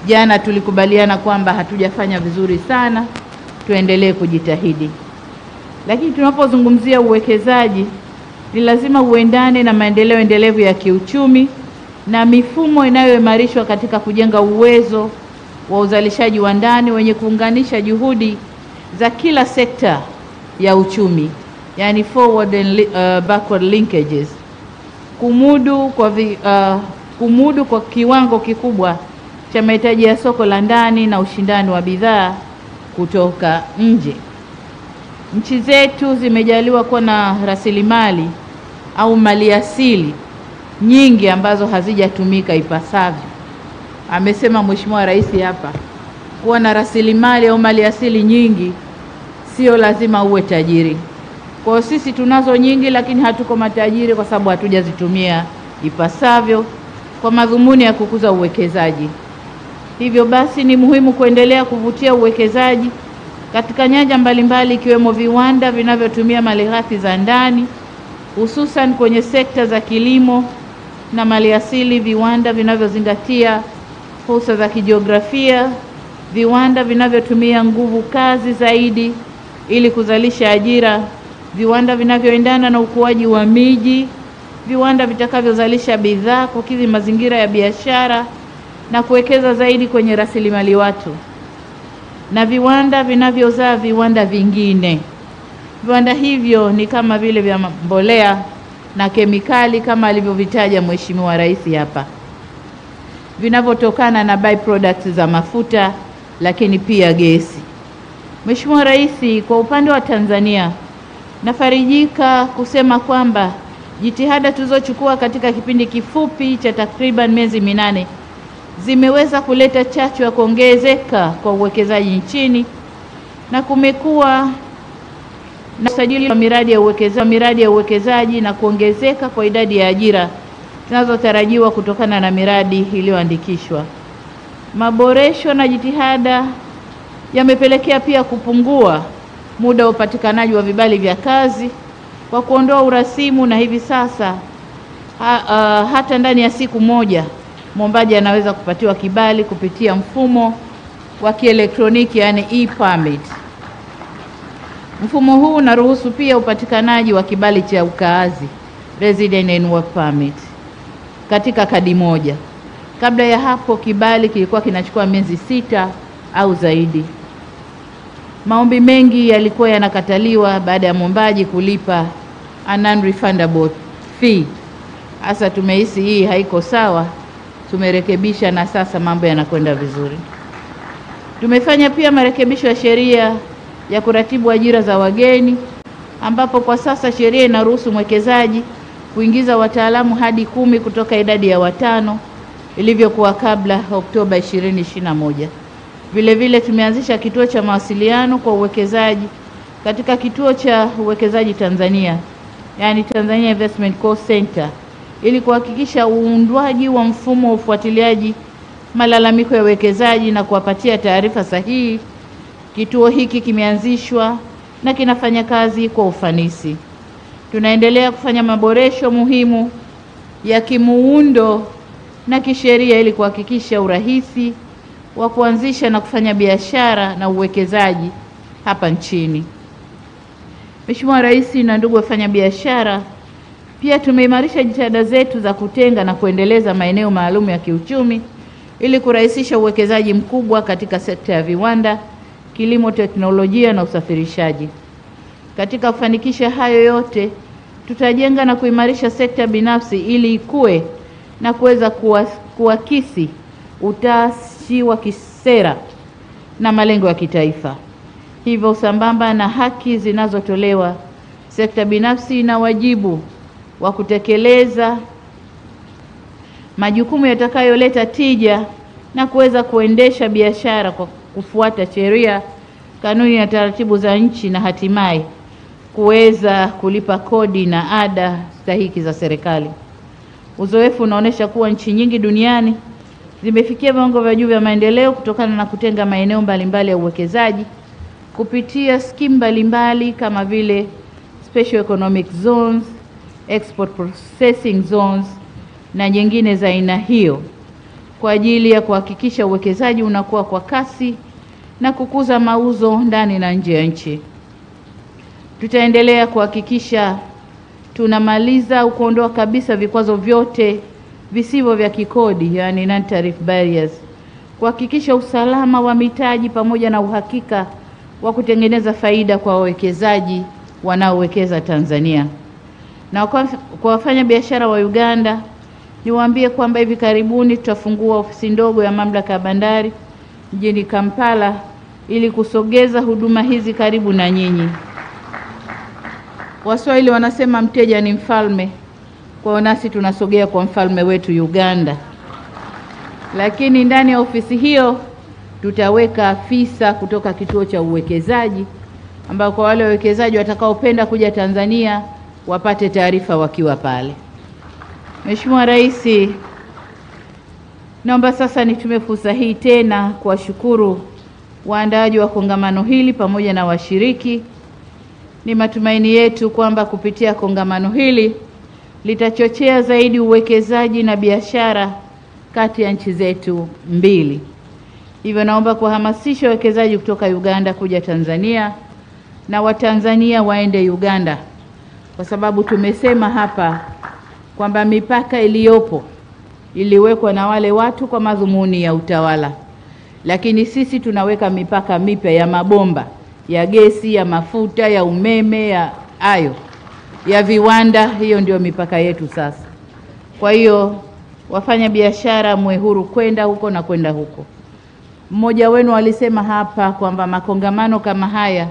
jana tulikubaliana kwamba hatujafanya vizuri sana, tuendelee kujitahidi. Lakini tunapozungumzia uwekezaji, ni lazima uendane na maendeleo endelevu ya kiuchumi na mifumo inayoimarishwa katika kujenga uwezo wa uzalishaji wa ndani wenye kuunganisha juhudi za kila sekta ya uchumi, yani forward and backward linkages, kumudu kwa kiwango kikubwa cha mahitaji ya soko la ndani na ushindani wa bidhaa kutoka nje. Nchi zetu zimejaliwa kuwa na rasilimali au maliasili nyingi ambazo hazijatumika ipasavyo. Amesema Mheshimiwa Rais hapa, kuwa na rasilimali au maliasili nyingi sio lazima uwe tajiri. Kwa sisi tunazo nyingi, lakini hatuko matajiri kwa sababu hatujazitumia ipasavyo kwa madhumuni ya kukuza uwekezaji. Hivyo basi ni muhimu kuendelea kuvutia uwekezaji katika nyanja mbalimbali, ikiwemo viwanda vinavyotumia malighafi za ndani, hususan kwenye sekta za kilimo na maliasili, viwanda vinavyozingatia fursa za kijiografia, viwanda vinavyotumia nguvu kazi zaidi ili kuzalisha ajira, viwanda vinavyoendana na ukuaji wa miji, viwanda vitakavyozalisha bidhaa kukidhi mazingira ya biashara na kuwekeza zaidi kwenye rasilimali watu, na viwanda vinavyozaa viwanda vingine. Viwanda hivyo ni kama vile vya mbolea na kemikali kama alivyovitaja Mheshimiwa Rais hapa, vinavyotokana na byproducts za mafuta lakini pia gesi. Mheshimiwa Rais, kwa upande wa Tanzania, nafarijika kusema kwamba jitihada tulizochukua katika kipindi kifupi cha takriban miezi 8 zimeweza kuleta chachu ya kuongezeka kwa uwekezaji nchini, na kumekuwa na usajili wa miradi ya uwekezaji na kuongezeka kwa idadi ya ajira zinazotarajiwa kutokana na miradi iliyoandikishwa. Maboresho na jitihada yamepelekea pia kupungua muda wa upatikanaji wa vibali vya kazi kwa kuondoa urasimu, na hivi sasa hata ndani ya siku moja mwombaji anaweza kupatiwa kibali kupitia mfumo wa kielektroniki, yani e-permit. Mfumo huu unaruhusu pia upatikanaji wa kibali cha ukaazi, resident and work permit, katika kadi moja. Kabla ya hapo kibali kilikuwa kinachukua miezi 6 au zaidi. Maombi mengi yalikuwa yanakataliwa baada ya mwombaji kulipa a non-refundable fee. Sasa tumehisi hii haiko sawa, tumerekebisha na sasa mambo yanakwenda vizuri. Tumefanya pia marekebisho ya sheria ya kuratibu ajira za wageni, ambapo kwa sasa sheria inaruhusu mwekezaji kuingiza wataalamu hadi 10 kutoka idadi ya 5 ilivyokuwa kabla Oktoba 2021. Vile vile tumeanzisha kituo cha mawasiliano kwa uwekezaji katika kituo cha uwekezaji Tanzania, yani Tanzania Investment Call Center, ili kuhakikisha uundwaji wa mfumo wa ufuatiliaji malalamiko ya uwekezaji na kuwapatia taarifa sahihi. Kituo hiki kimeanzishwa na kinafanya kazi kwa ufanisi. Tunaendelea kufanya maboresho muhimu ya kimuundo na kisheria ili kuhakikisha urahisi wa kuanzisha na kufanya biashara na uwekezaji hapa nchini. Mheshimiwa Rais na ndugu wafanya biashara, pia tumeimarisha jitihada zetu za kutenga na kuendeleza maeneo maalum ya kiuchumi ili kurahisisha uwekezaji mkubwa katika sekta ya viwanda, kilimo, teknolojia na usafirishaji. Katika kufanikisha hayo yote, tutajenga na kuimarisha sekta binafsi ili ikue na kuweza kuakisi utashi wa kisera na malengo ya kitaifa. Hivyo sambamba na haki zinazotolewa, sekta binafsi ina wajibu wa kutekeleza majukumu yatakayoleta tija na kuweza kuendesha biashara kwa kufuata sheria, kanuni na taratibu za nchi, na hatimaye kuweza kulipa kodi na ada stahiki za serikali. Uzoefu unaonesha kuwa nchi nyingi duniani zimefikia viwango vya juu vya maendeleo kutokana na kutenga maeneo mbalimbali ya uwekezaji kupitia skimu mbalimbali kama vile Special Economic Zones, Export Processing Zones na nyingine za aina hiyo, kwa ajili ya kuhakikisha uwekezaji unakuwa kwa kasi na kukuza mauzo ndani na nje ya nchi. Tutaendelea kuhakikisha tunamaliza au kuondoa kabisa vikwazo vyote visivyo vya kikodi, yani non-tariff barriers, kuhakikisha usalama wa mitaji pamoja na uhakika wa kutengeneza faida kwa wawekezaji wanaowekeza Tanzania. Na kwa wafanya biashara wa Uganda, niwaambie kwamba hivi karibuni tutafungua ofisi ndogo ya mamlaka ya bandari mjini Kampala ili kusogeza huduma hizi karibu na nyinyi. Waswahili wanasema mteja ni mfalme, kwa nasi tunasogea kwa mfalme wetu Uganda. Lakini ndani ya ofisi hiyo tutaweka afisa kutoka kituo cha uwekezaji, ambao kwa wale wawekezaji watakaopenda kuja Tanzania wapate taarifa wakiwa pale. Mheshimiwa Rais, naomba sasa nitumie fursa hii tena kuwashukuru waandaaji wa kongamano hili pamoja na washiriki. Ni matumaini yetu kwamba kupitia kongamano hili litachochea zaidi uwekezaji na biashara kati ya nchi zetu mbili. Hivyo naomba kuhamasisha wawekezaji kutoka Uganda kuja Tanzania na Watanzania waende Uganda, kwa sababu tumesema hapa kwamba mipaka iliyopo iliwekwa na wale watu kwa madhumuni ya utawala, lakini sisi tunaweka mipaka mipya ya mabomba, ya gesi, ya mafuta, ya umeme, ya viwanda. Hiyo ndio mipaka yetu sasa. Kwa hiyo wafanya biashara mwe huru kwenda huko na kwenda huko. Mmoja wenu alisema hapa kwamba makongamano kama haya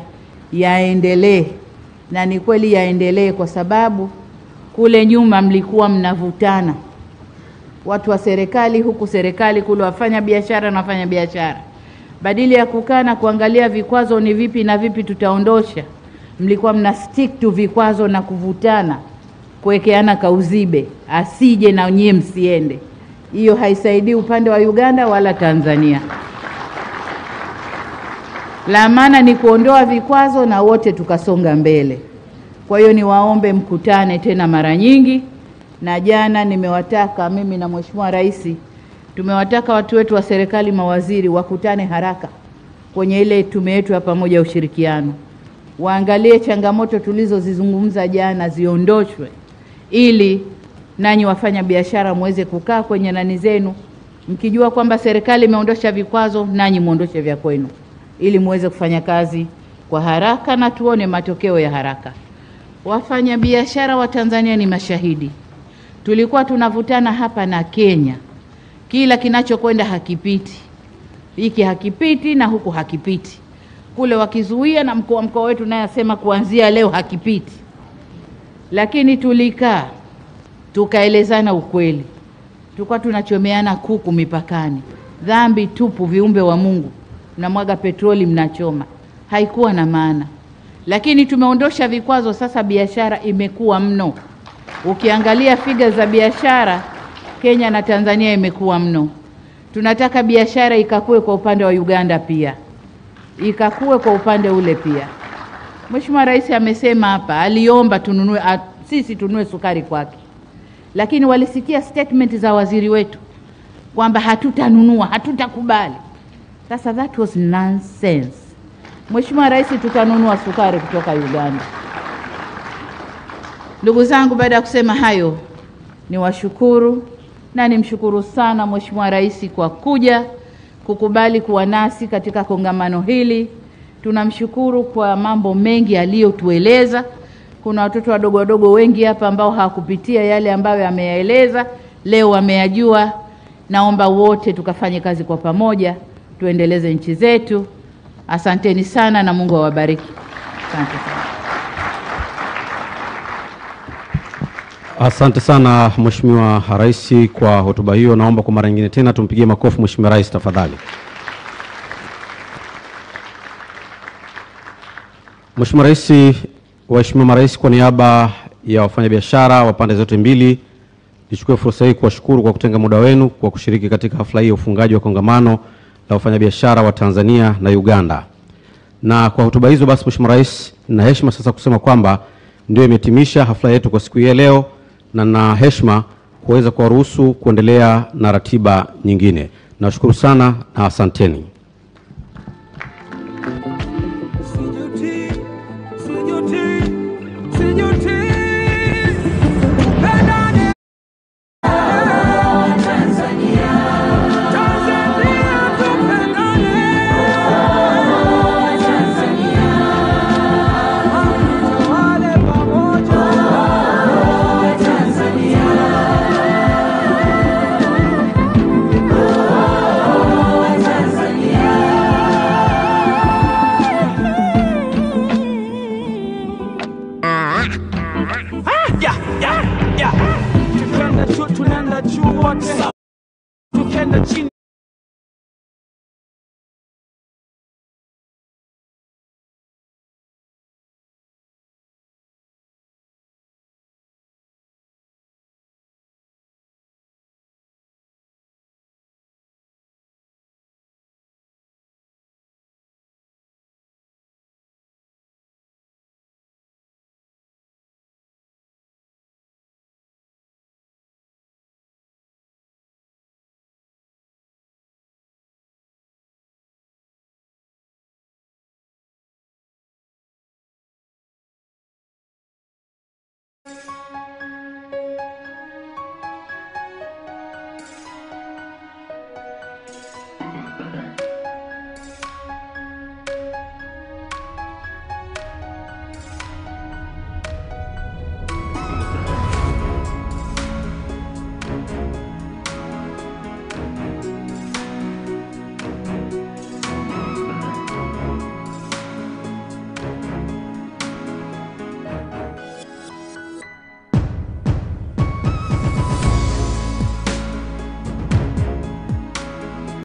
yaendelee, na ni kweli yaendelee, kwa sababu kule nyuma mlikuwa mnavutana, watu wa serikali huku, serikali kule, wafanya biashara na wafanya biashara. Badala ya kukaa na kuangalia vikwazo ni vipi na vipi tutaondosha, mlikuwa mna stick to vikwazo na kuvutana, kuwekeana kauzibe, asije na nyie msiende. Hiyo haisaidii upande wa Uganda wala Tanzania. La maana ni kuondoa vikwazo na wote tukasonga mbele. Kwa hiyo niwaombe mkutane tena mara nyingi, na jana nimewataka, mimi na Mheshimiwa Rais tumewataka watu wetu wa serikali, mawaziri, wakutane haraka kwenye ile tume yetu ya pamoja ushirikiano, waangalie changamoto tulizozizungumza jana ziondoshwe, ili nanyi wafanya biashara muweze kukaa kwenye nani zenu mkijua kwamba serikali imeondosha vikwazo, nanyi muondoshe vya kwenu, ili muweze kufanya kazi kwa haraka na tuone matokeo ya haraka. Wafanya biashara wa Tanzania ni mashahidi. Tulikuwa tunavutana hapa na Kenya, kila kinachokwenda hakipiti, hiki hakipiti na huku hakipiti, kule wakizuia, na mkoa wetu naye asema kuanzia leo hakipiti. Lakini tulikaa tukaelezana ukweli, tulikuwa tunachomeana kuku mipakani, dhambi tupu, viumbe wa Mungu, mnamwaga petroli mnachoma, haikuwa na maana. Lakini tumeondosha vikwazo, sasa biashara imekuwa mno. Ukiangalia figa za biashara Kenya na Tanzania imekuwa mno. Tunataka biashara ikakue kwa upande wa Uganda pia, ikakue kwa upande ule pia. Mheshimiwa Rais amesema hapa, aliomba tununue, sisi tununue sukari kwake, lakini walisikia statement za waziri wetu kwamba hatutanunua, hatutakubali. Sasa that was nonsense. Mheshimiwa Rais, tutanunua sukari kutoka Uganda. Ndugu zangu, baada ya kusema hayo, niwashukuru na nimshukuru sana Mheshimiwa Rais kwa kuja kukubali kuwa nasi katika kongamano hili. Tunamshukuru kwa mambo mengi aliyotueleza. Kuna watoto wadogo wengi hapa ambao hawakupitia yale ambayo ameyaeleza, leo wameyajua, naomba wote tukafanye kazi kwa pamoja, tuendeleze nchi zetu. Asanteni sana na Mungu awabariki. Asante sana. Asante sana Mheshimiwa Rais kwa hotuba hiyo. Naomba kwa mara nyingine tena tumpigie makofi Mheshimiwa Rais tafadhali. Mheshimiwa Rais, Waheshimiwa marais, kwa niaba ya wafanyabiashara wa pande zote mbili, nichukue fursa hii kuwashukuru kwa kutenga muda wenu kwa kushiriki katika hafla hii ya ufungaji wa kongamano la wafanyabiashara wa Tanzania na Uganda. Na kwa hotuba hizo basi, Mheshimiwa Rais, na heshima sasa kusema kwamba ndio imetimisha hafla yetu kwa siku hii leo, na heshima kuweza kuwaruhusu kuendelea na ratiba nyingine. Nashukuru sana na asanteni.